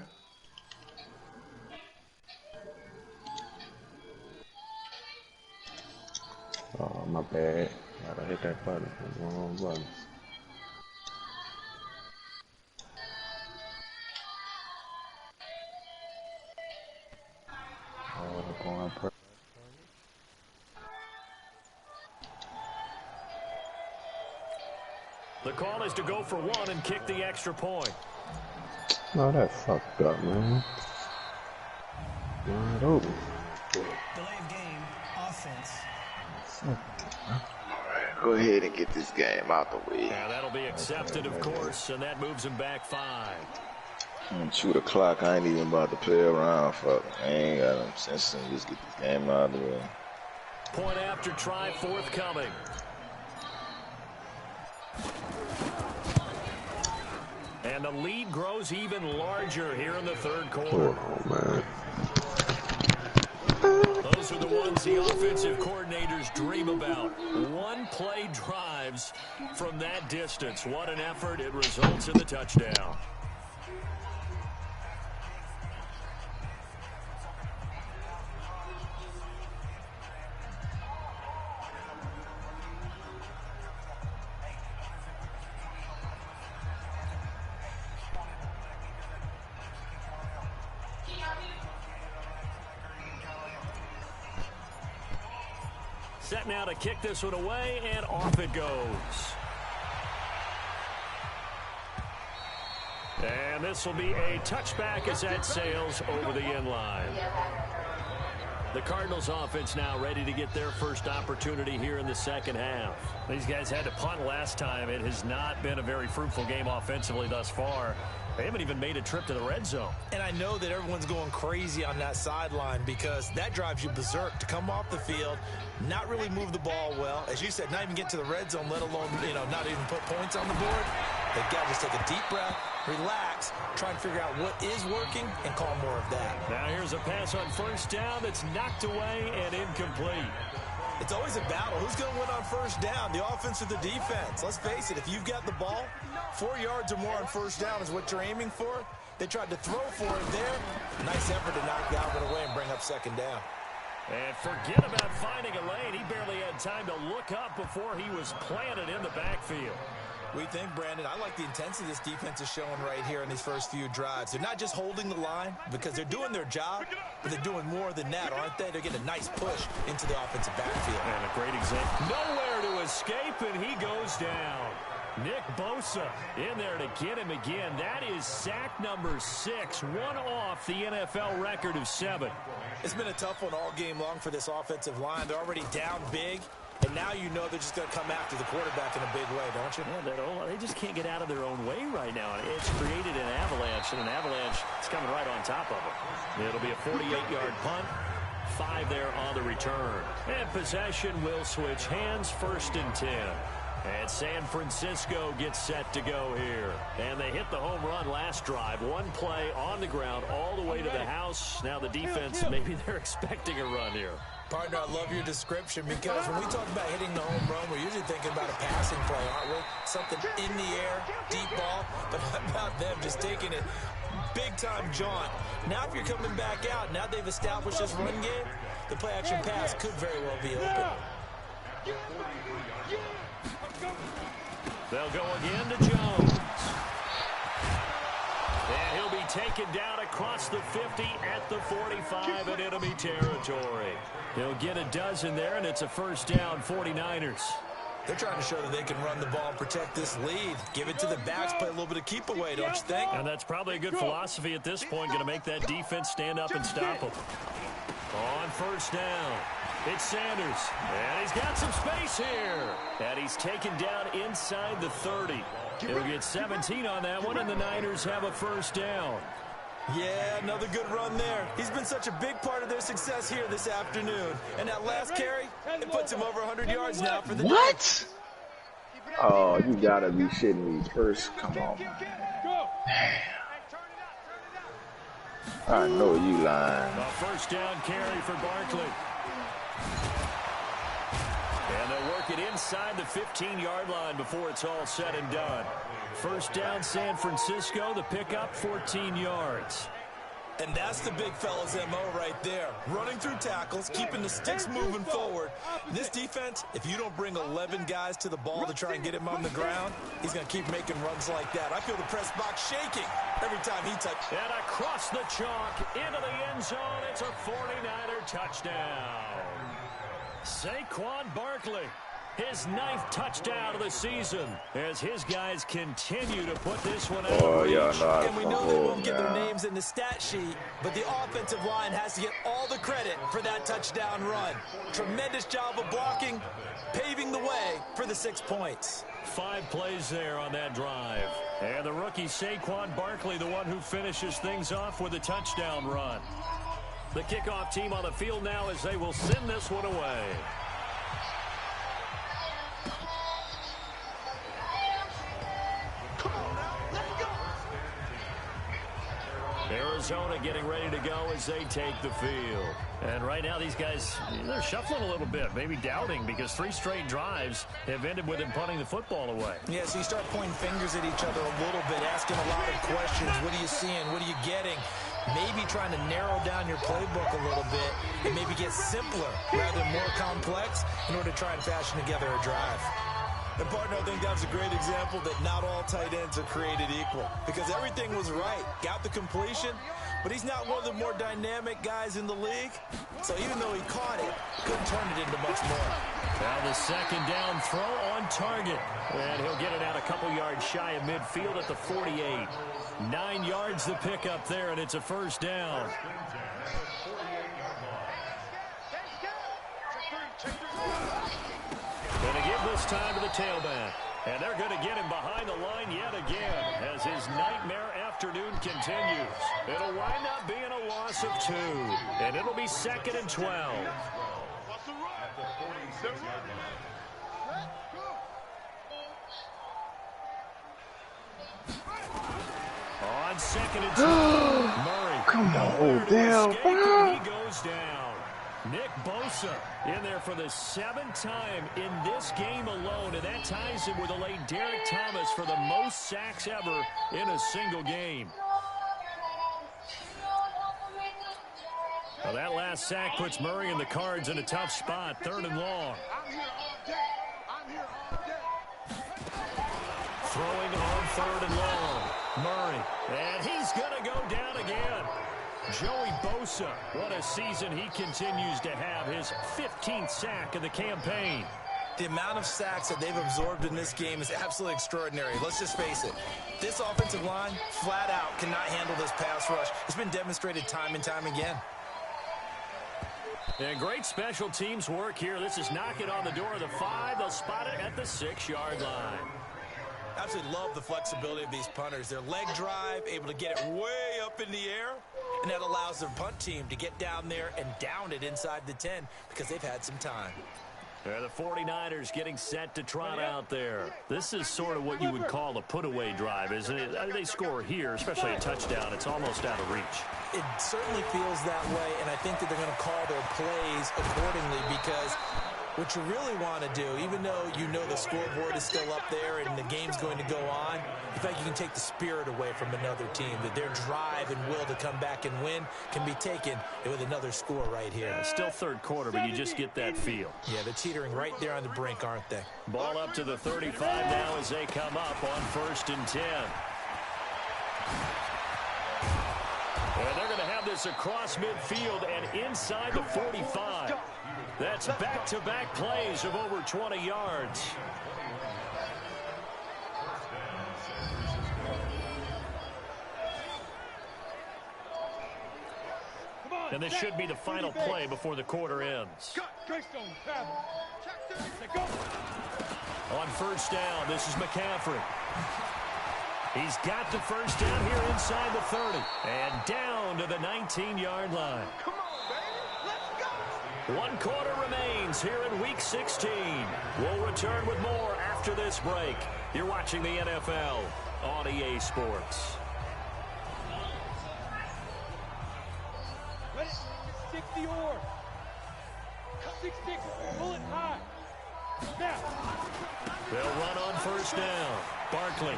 Oh, my bad. Gotta hit that button. Wrong button. The call is to go for one and kick the extra point. No, that fucked up, man. Wide open. Delayed game, offense. Alright, go ahead and get this game out the way. Yeah, that'll be accepted, of course, and that moves him back 5. Shoot the clock. I ain't even about to play around. Fuck. I ain't got no sense in just get this game out of the way. Point after try forthcoming. And the lead grows even larger here in the third quarter. Oh, man. Those are the ones the offensive coordinators dream about. One-play drives from that distance. What an effort. It results in the touchdown. Set now to kick this one away, and off it goes. And this will be a touchback as that sails over the end line. The Cardinals offense now ready to get their first opportunity here in the second half. These guys had to punt last time. It has not been a very fruitful game offensively thus far. They haven't even made a trip to the red zone. And I know that everyone's going crazy on that sideline because that drives you berserk to come off the field, not really move the ball well. As you said, not even get to the red zone, let alone, not even put points on the board. They've got to just take a deep breath, relax, try and figure out what is working, and call more of that. Now here's a pass on first down that's knocked away and incomplete. It's always a battle. Who's going to win on first down, the offense or the defense? Let's face it, if you've got the ball, 4 yards or more on first down is what you're aiming for. They tried to throw for it there. Nice effort to knock Galvin away and bring up second down. And forget about finding a lane. He barely had time to look up before he was planted in the backfield. We think, Brandon, I like the intensity this defense is showing right here in these first few drives. They're not just holding the line because they're doing their job, but they're doing more than that, aren't they? They're getting a nice push into the offensive backfield. And a great example. Nowhere to escape, and he goes down. Nick Bosa in there to get him again. That is sack number 6, one off the NFL record of 7. It's been a tough one all game long for this offensive line. They're already down big. And now you know they're just going to come after the quarterback in a big way, don't you? Yeah, they just can't get out of their own way right now. It's created an avalanche, and an avalanche is coming right on top of them. It'll be a 48-yard punt, 5 there on the return. And possession will switch hands, 1st and 10. And San Francisco gets set to go here. And they hit the home run last drive. One play on the ground all the way to the house. Now the defense, maybe they're expecting a run here. Partner, I love your description because when we talk about hitting the home run, we're usually thinking about a passing play, aren't we? Something in the air, deep ball, but how about them just taking it big-time jaunt? Now if you're coming back out, now they've established this run game, the play-action pass could very well be open. They'll go again to Jones. And he'll be taken down across the 50 at the 45 in enemy territory. He'll get a dozen there, and it's a first down, 49ers. They're trying to show that they can run the ball and protect this lead. Give it to the backs, play a little bit of keep away, don't you think? And that's probably a good philosophy at this point, going to make that defense stand up and stop them. On first down, it's Sanders. And he's got some space here. And he's taken down inside the 30. He'll get 17 on that one, and the Niners have a first down. Yeah, another good run there. He's been such a big part of their success here this afternoon. And that last carry, it puts him over 100 yards now for the day. Oh, you gotta be shitting me first. Come on, man. I know you lying. A first down carry for Barkley. And they'll work it inside the 15-yard line before it's all said and done. First down, San Francisco. The pickup, 14 yards. And that's the big fella's MO right there. Running through tackles, keeping the sticks moving forward. This defense, if you don't bring 11 guys to the ball to try and get him on the ground, he's going to keep making runs like that. I feel the press box shaking every time he touches. And across the chalk, into the end zone, it's a 49er touchdown. Saquon Barkley, his 9th touchdown of the season, as his guys continue to put this one out. Oh, yeah, no, and we know they won't get their names in the stat sheet, but the offensive line has to get all the credit for that touchdown run. Tremendous job of blocking, paving the way for the 6 points. 5 plays there on that drive. And the rookie Saquon Barkley, the one who finishes things off with a touchdown run. The kickoff team on the field now as they will send this one away. Arizona getting ready to go as they take the field. And right now these guys, they're shuffling a little bit, maybe doubting, because 3 straight drives have ended with them punting the football away. Yeah, so you start pointing fingers at each other a little bit, asking a lot of questions. What are you seeing? What are you getting? Maybe trying to narrow down your playbook a little bit and maybe get simpler rather than more complex in order to try and fashion together a drive. And, partner, I think that's a great example that not all tight ends are created equal, because everything was right. Got the completion, but he's not one of the more dynamic guys in the league. So even though he caught it, couldn't turn it into much more. Now the second down throw on target. And he'll get it out a couple yards shy of midfield at the 48. 9 yards the pickup there, and it's a first down. Going to give this time to the tailback. And they're going to get him behind the line yet again as his nightmare afternoon continues. It'll wind up being a loss of 2. And it'll be 2nd and 12. On 2nd and 2. Murray. Come on, damn. He goes down. Nick Bosa in there for the 7th time in this game alone, and that ties him with the late Derek Thomas for the most sacks ever in a single game. Well, that last sack puts Murray and the Cards in a tough spot, 3rd and long. Throwing on 3rd and long. Murray, and he's going to go down again. Joey Bosa, what a season he continues to have, his 15th sack of the campaign. The amount of sacks that they've absorbed in this game is absolutely extraordinary. Let's just face it. This offensive line, flat out, cannot handle this pass rush. It's been demonstrated time and time again. And great special teams work here. This is knocking on the door of the 5. They'll spot it at the 6-yard line. Absolutely love the flexibility of these punters. Their leg drive, able to get it way up in the air, and that allows their punt team to get down there and down it inside the 10 because they've had some time. The 49ers getting set to trot out there. This is sort of what you would call a put-away drive, isn't it? They score here, especially a touchdown. It's almost out of reach. It certainly feels that way, and I think that they're going to call their plays accordingly because what you really want to do, even though you know the scoreboard is still up there and the game's going to go on, in fact, you can take the spirit away from another team, that their drive and will to come back and win can be taken with another score right here. It's still 3rd quarter, but you just get that feel. Yeah, they're teetering right there on the brink, aren't they? Ball up to the 35 now as they come up on 1st and 10. And they're going to have this across midfield and inside the 45. That's back-to-back plays of over 20 yards. And this should be the final play before the quarter ends. On 1st down, this is McCaffrey. He's got the first down here inside the 30. And down to the 19-yard line. 1 quarter remains here in Week 16. We'll return with more after after this break. You're watching the NFL on EA Sports. Ready? 60 or 6-6. Pull it high. Now. They'll run on first down. Barkley.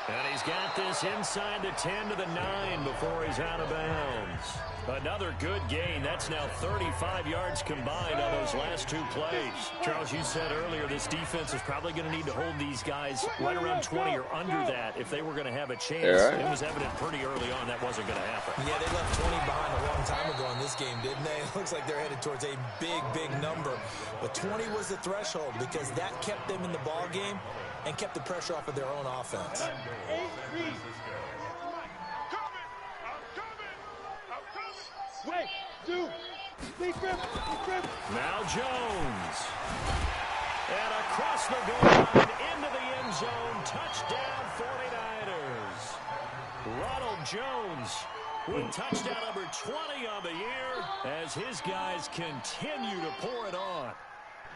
And he's got this inside the 10 to the 9 before he's out of bounds. Another good gain. That's now 35 yards combined on those last 2 plays. Charles, you said earlier this defense is probably going to need to hold these guys right around 20 or under that if they were going to have a chance. Yeah. It was evident pretty early on that wasn't going to happen. Yeah, they left 20 behind a long time ago in this game, didn't they? It looks like they're headed towards a big number. But 20 was the threshold because that kept them in the ball game and kept the pressure off of their own offense. Wait, 2. Lead grip. Now Jones. And across the goal line into the end zone. Touchdown 49ers. Ronald Jones with touchdown number 20 on the year as his guys continue to pour it on.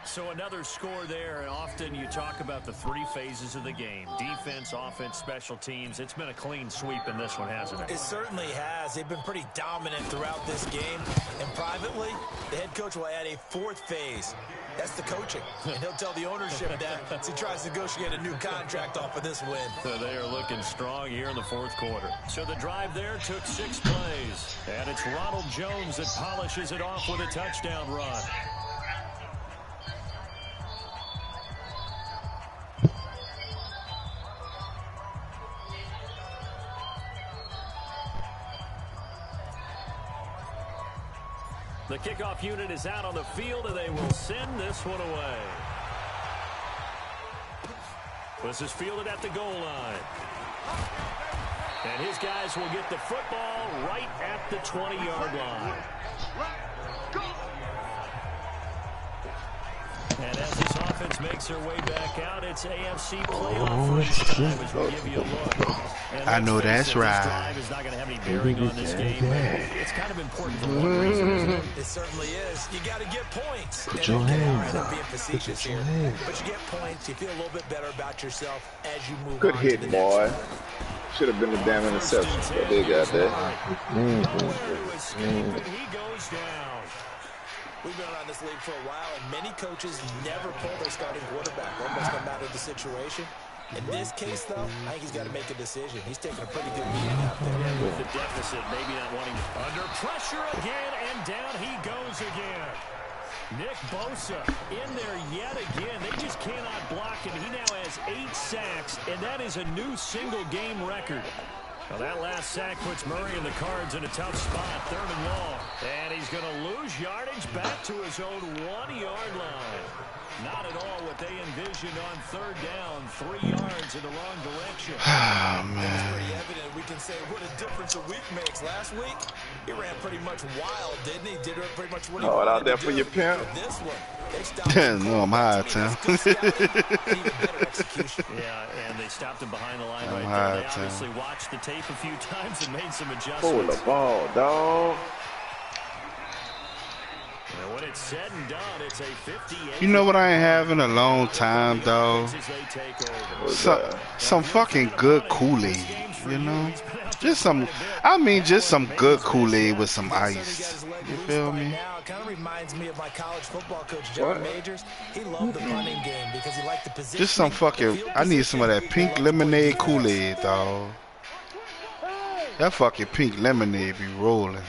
So another score there, and often you talk about the 3 phases of the game. Defense, offense, special teams. It's been a clean sweep in this one, hasn't it? It certainly has. They've been pretty dominant throughout this game. And privately, the head coach will add a 4th phase. That's the coaching. And he'll tell the ownership that as he tries to negotiate a new contract off of this win. So they are looking strong here in the 4th quarter. So the drive there took 6 plays. And it's Ronald Jones that polishes it off with a touchdown run. The kickoff unit is out on the field, and they will send this one away. This is fielded at the goal line. And his guys will get the football right at the 20-yard line. And as this offense makes their way back out, it's AFC playoff race time as we give you a look. And I know that's right. This drive is not going to have any bearing on this game. It's kind of important for one reason, isn't it? It certainly is. You got to get points. Put your hands up. Being facetious here, but you get points. You feel a little bit better about yourself as you move Good on hit, to the boy. next one. Should have been a damn interception, but they got that. He goes down. We've been around this league for a while, and many coaches never pull their starting quarterback, almost no matter the situation. In this case, though, I think he's got to make a decision. He's taking a pretty good beating out there. With the deficit, maybe not wanting to. Under pressure again, and down he goes again. Nick Bosa in there yet again. They just cannot block him. He now has 8 sacks, and that is a new single-game record. Well, that last sack puts Murray and the Cards in a tough spot, 3rd and long. And he's going to lose yardage back to his own 1-yard line. Not at all what they envisioned on 3rd down, 3 yards in the wrong direction. Oh, man. It's pretty evident. We can say what a difference a week makes. Last week, he ran pretty much wild, didn't he? Did pretty much what he wanted out there to for do. your pimp. This one, they stopped No, I'm high, Tim. Yeah, and they stopped him behind the line I'm right high, there. They Tim. obviously watched the tape a few times and made some adjustments. Pull the ball, dog. And when it's said and done, it's a 58. You know what I ain't having a long time, though? Some fucking good Kool-Aid, you know? Just some good Kool-Aid with some ice. You feel me? It kind of reminds me of my college football coach, John Majors. He loved the punting game because he liked the position. Just some fucking, I need some of that pink lemonade Kool-Aid, dog. That fucking pink lemonade be rolling.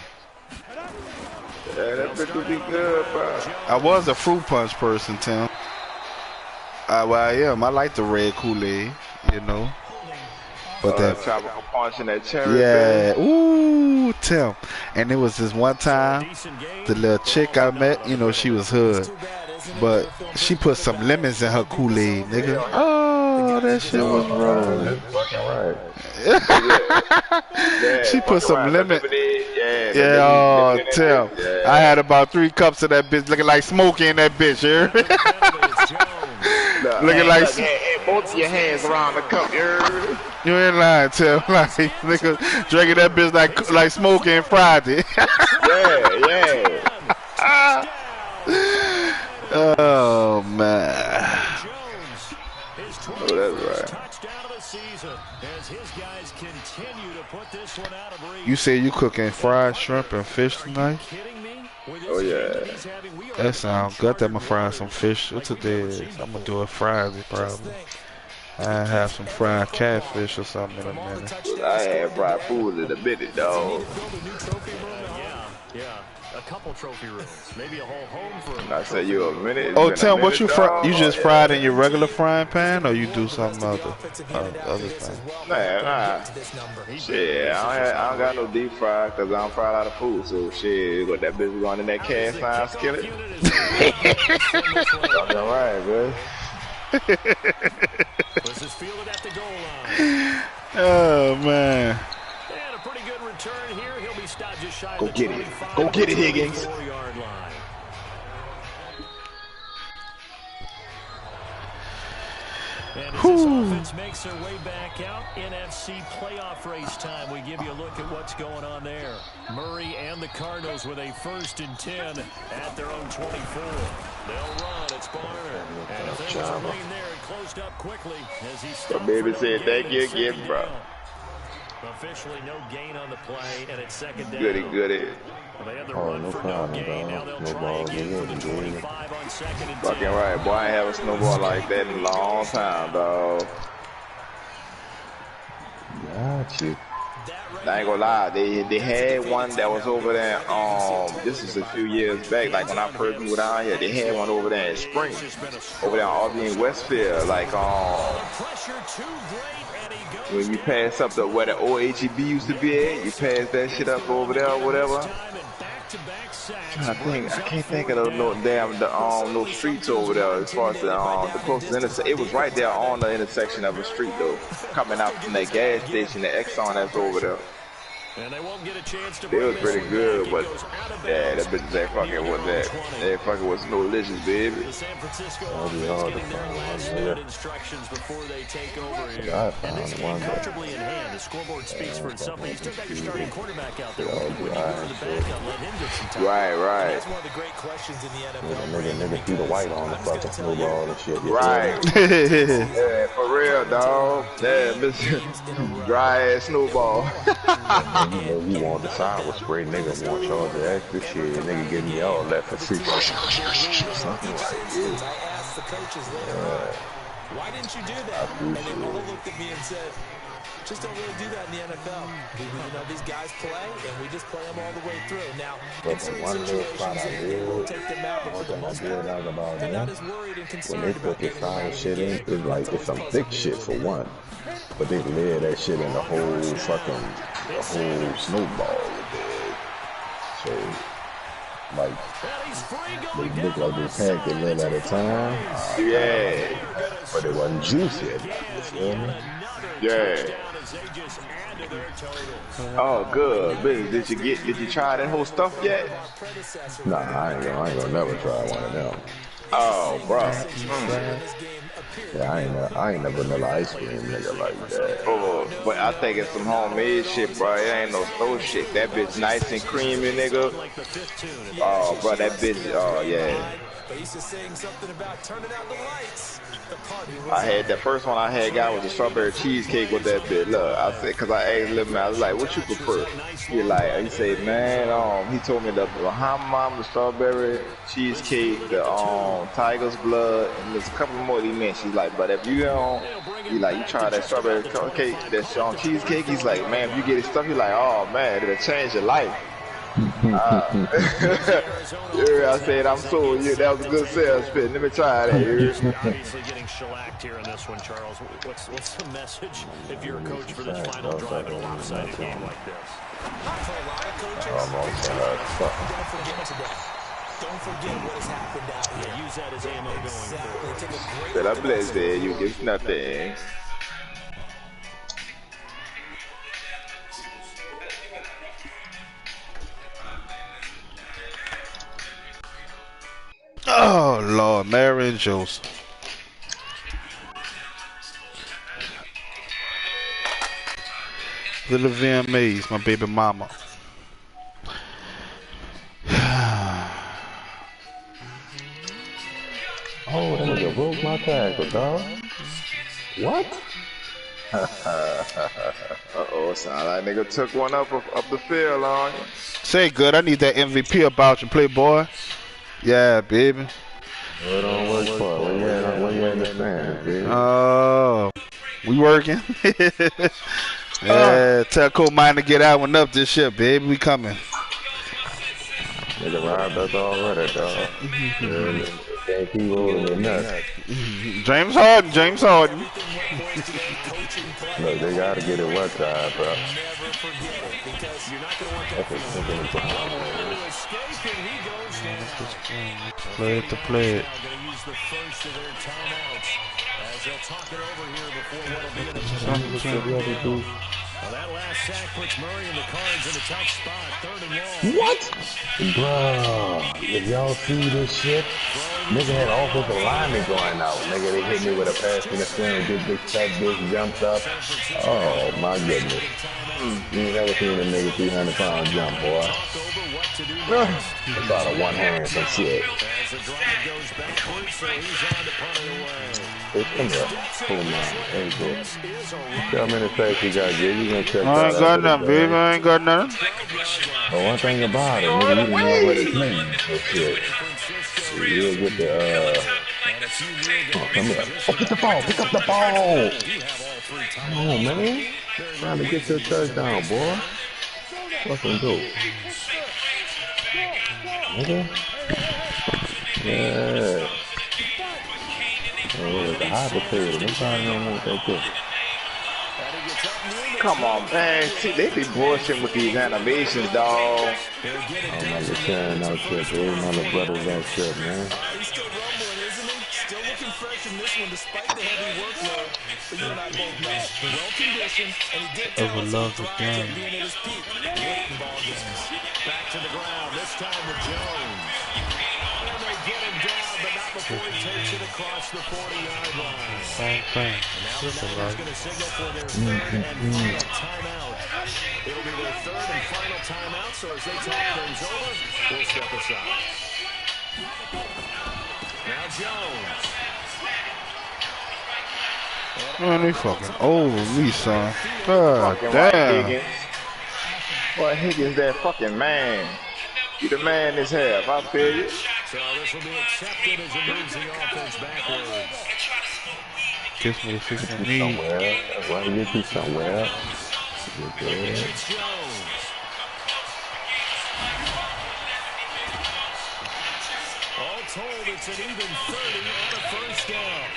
Yeah, that bitch would be good, bro. I was a fruit punch person, Tim. Well, I am. I like the red Kool-Aid, you know. But that tropical punch in that cherry. yeah, ooh, Tim. And it was this one time, the little chick I met, you know, she was hood, but she put some lemons in her Kool-Aid, nigga. Oh, that shit was wrong. That's fucking right. She put some lemon. Yeah, oh, Tim. I had about 3 cups of that bitch, looking like Smokey in that bitch, you heard? Looking like both your hands around the cup, you ain't lying, Tim. Like, nigga, drinking that bitch like Smokey and Friday. yeah. Oh, man. You say you cooking fried shrimp and fish tonight? Oh yeah. That sounds good. I'm gonna fry some fish. What's it is? I'm gonna do it Friday probably. I have some fried catfish or something in a minute. I had fried food in a minute, dog. Yeah. A couple trophy rooms, maybe a whole home for him. I said you a minute. Oh, tell me what you fry. You just fried in your regular frying pan, or you do something other thing? Nah. Shit, I don't got no deep fry because I don't fry a lot of food. So shit, got that bitch going in that cast iron skillet. All right, man. Oh man. Go get it. Go get it, Higgins. And as this offense makes their way back out, NFC playoff race time. We give you a look at what's going on there. Murray and the Cardinals with a 1st and 10 at their own 24. They'll run. It's Barner. And if they remain there, it closed up quickly as he stopped. The baby said, thank you again, bro. Officially no gain on the play, and it's 2nd down. Goody. They had the run for no gain. Now they'll try again for the 25 on 2nd and 10. Fucking right. Boy, I ain't have a snowball like that in a long time, dog. Got you. I ain't gonna lie, they had one that was over there. This is a few years back. Like when I first moved down here, they had one over there in Spring, over there on Albany Westfield. Like when you pass up where the OHEB used to be at, you pass that shit up over there or whatever. I can't think of no streets over there as far as the closest intersection. It was right there on the intersection of a street though, coming out from that gas station, the Exxon that's over there. And they won't get a chance to it was pretty good, but yeah, that bitch that fucking was that. That fucking was no delicious, baby. San Francisco using their last-minute instructions before they take over here. And this game comfortably in hand. The scoreboard speaks for itself. You still got your starting quarterback out there. When you go to the backup, let him get some time. Right. That's one of the great questions in the NFL. Nigga threw the white on the fucking snowball and shit. Right. Yeah, for real, dog. Yeah, Mr. Dry ass snowball. You know, you want the sour spray, nigga want y'all the extra shit, nigga give me all that for free. Something like this. I asked the coaches later, why didn't you do that? And they all looked at me and said, just don't really do that in the NFL. These guys play, and we just play them all the way through. Now, in certain situations, we'll take them out, but for the most part, they're not as worried and concerned when they put this sour shit in, it's like it's some thick shit for one. But they layer that shit in the whole snowball. So, like, they look like they packed it little at a time. Yeah. But it wasn't juicy enough, you feel me? Yeah. Oh, good. Did you try that whole stuff yet? Nah, I ain't gonna never try one of them. Oh, bro. Yeah, I ain't never vanilla ice cream nigga like that. Oh, but I think it's some homemade shit, bro. It ain't no store shit. That bitch nice and creamy, nigga. Oh, bro, that bitch. Oh, yeah. I had the first one I had got was the strawberry cheesecake with that bitch. Look, I said, cause I asked him, I was like, what you prefer? He said, man, he told me the Bahama, the strawberry cheesecake, the tiger's blood, and there's a couple more he mentioned. He's like, but if you you try that strawberry cake, that cheesecake, he's like, man, if you get it stuff, he's like, oh man, it'll change your life. Yeah, I said I'm sold. Yeah, that was a good sales pitch. Let me try that. Obviously getting shellacked here in this one, Charles. What's the message if you're a coach for this final drive in a lopsided game like this? For a lot of coaches, don't forget what has happened out here. Yeah, use that as ammo going forward. Take a great Said I bless it. You get nothing. Oh Lord, Mary and Joseph. Little VMAs, my baby mama. Oh, that nigga broke my tackle, dog. What? Uh-oh, sound like nigga took one up the field on you. Say good. I need that MVP about you, playboy. Yeah, baby. It don't work for it. When you understand, baby. Oh, we working. Yeah, tell Cool Mind to get that one up this shit, baby. We coming. Nigga robbed us already, dog. Can't keep rolling with nuts. James Harden. Look, they gotta get it one time, bro. That's a simple problem. Play it to play it. Well, that last sack puts Murray and the Cards in a tough spot. 3rd and long. What? Bruh, if y'all see this shit, nigga had offensive lineman going out. Nigga, they hit me with a pass interference, get big fat bitch jumped up. Oh my goodness. You ain't never seen a nigga 300-pound jump, boy. About a one hand some shit. Hey, come here. Cool man. There you go. How many sacks you got, Jay? You gonna check that out? I ain't got nothing, baby. I ain't got nothing. But one thing about it, nigga, you didn't know what it's mean. So shit. You'll get the, oh, come here. Oh, pick the ball. Pick up the ball. Come on, man. Trying to get your touchdown, boy. Fucking go. Nigga. Yeah. Oh, the high potato. Nobody don't want that good. Come on, man. See, they be bullshitting with these animations, dog. I'm not just carrying out shit, bro. My little brother's that shit, man. He's still rumbling, isn't he? Still looking fresh in this one, despite the heavy workload. But you and I both know, well conditioned, and he did tell us on drives of being at his peak. Late in ball games. Back to the ground, this time with Jones. And they get him down, but not before he takes it across the 40-yard line. Same thing. Now the Niners going to signal for their 3rd and final timeout. It'll be their 3rd and final timeout, so as they talk things over, we'll step aside. Now Jones. Man, they fucking over me, son. God damn. Boy, Higgins, that fucking man. You the man this half, I feel you. So this will be accepted as it moves the offense backwards. Kiss me to fix my knee. Somewhere. Why you get you somewhere? It's Jones. All told, it's an even 30 on a first down.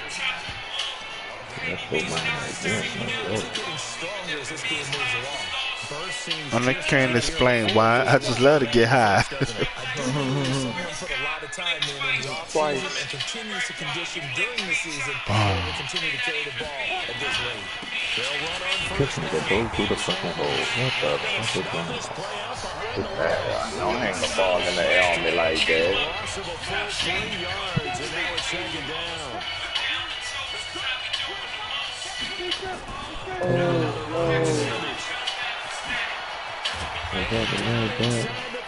That's so mine right there. Getting stronger as this game moves along. And I can't explain why. I just love to get high. Put a lot of time in the offseason and continues to condition during the season to continue to carry the ball at this rate. They'll run on first. Go through the fucking hole. What the fuck is going on? Don't hang the ball in the air on me like that. Possible full 3 yards, and now it's 2nd down. Behind the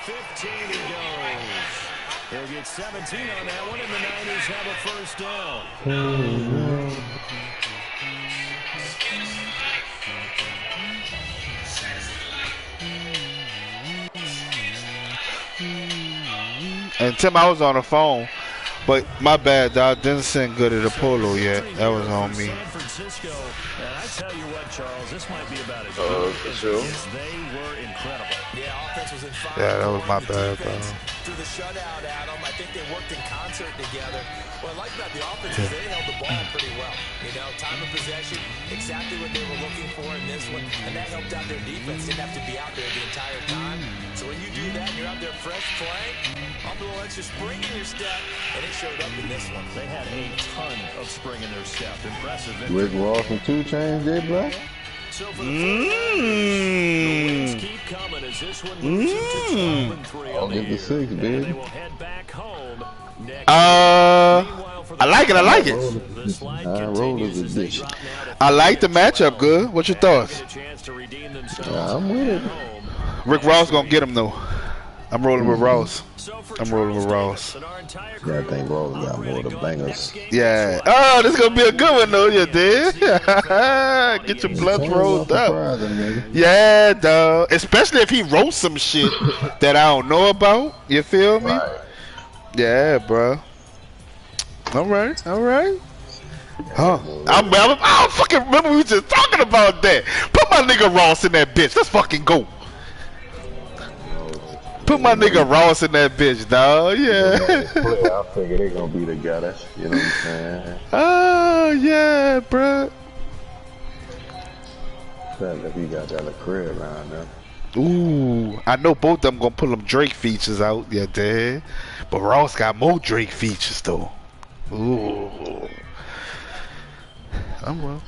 15 he goes. He'll get 17 on that one, and the Niners have a first down. And Tim, I was on the phone, but my bad, dog. Didn't send good at the polo yet. That was on me. San Francisco, and I tell you what, Charles, this might be about as good for sure. They were incredible. Yeah, offense was in fire. Yeah, that was my bad, dog. Through the shutout, Adam, I think they worked in concert together. What I like about the offense is they held the ball pretty well. You know, time of possession, exactly what they were looking for in this one, and that helped out their defense. Didn't have to be out there the entire time. So when you do that, and you're out there fresh playing, a little extra spring in your step, and it showed up in this one. They had a ton of spring in their step. Impressive. Rick Ross and 2 Chainz, Jay Black? So for the wins keep coming as this one moves to 12-3 on the year. 6, and baby. they will head back home next I like it. I like it. The slide High continues rollers as a they bitch. drop now to I like the matchup. Good. What's your thoughts? get a chance to redeem themselves. Yeah, I'm with it. Rick Ross gonna get him though. I'm rolling with Ross. I'm rolling with Ross. Yeah, I think Ross got more of the bangers. Yeah. Oh, this is gonna be a good one though, you did. Get your blood rolled up. Yeah, dog. Especially if he roasts some shit that I don't know about. You feel me? Right. Yeah, bro. All right. Huh? I don't fucking remember we was just talking about that. Put my nigga Ross in that bitch. Let's fucking go. Put my nigga Ross in that bitch, dog. Yeah. I figure they gonna be together. You know what I'm saying? Oh yeah, bro. If you got that in the crib around there. Ooh, I know both of them gonna pull them Drake features out. Yeah, dad. But Ross got more Drake features though. Ooh. I'm well.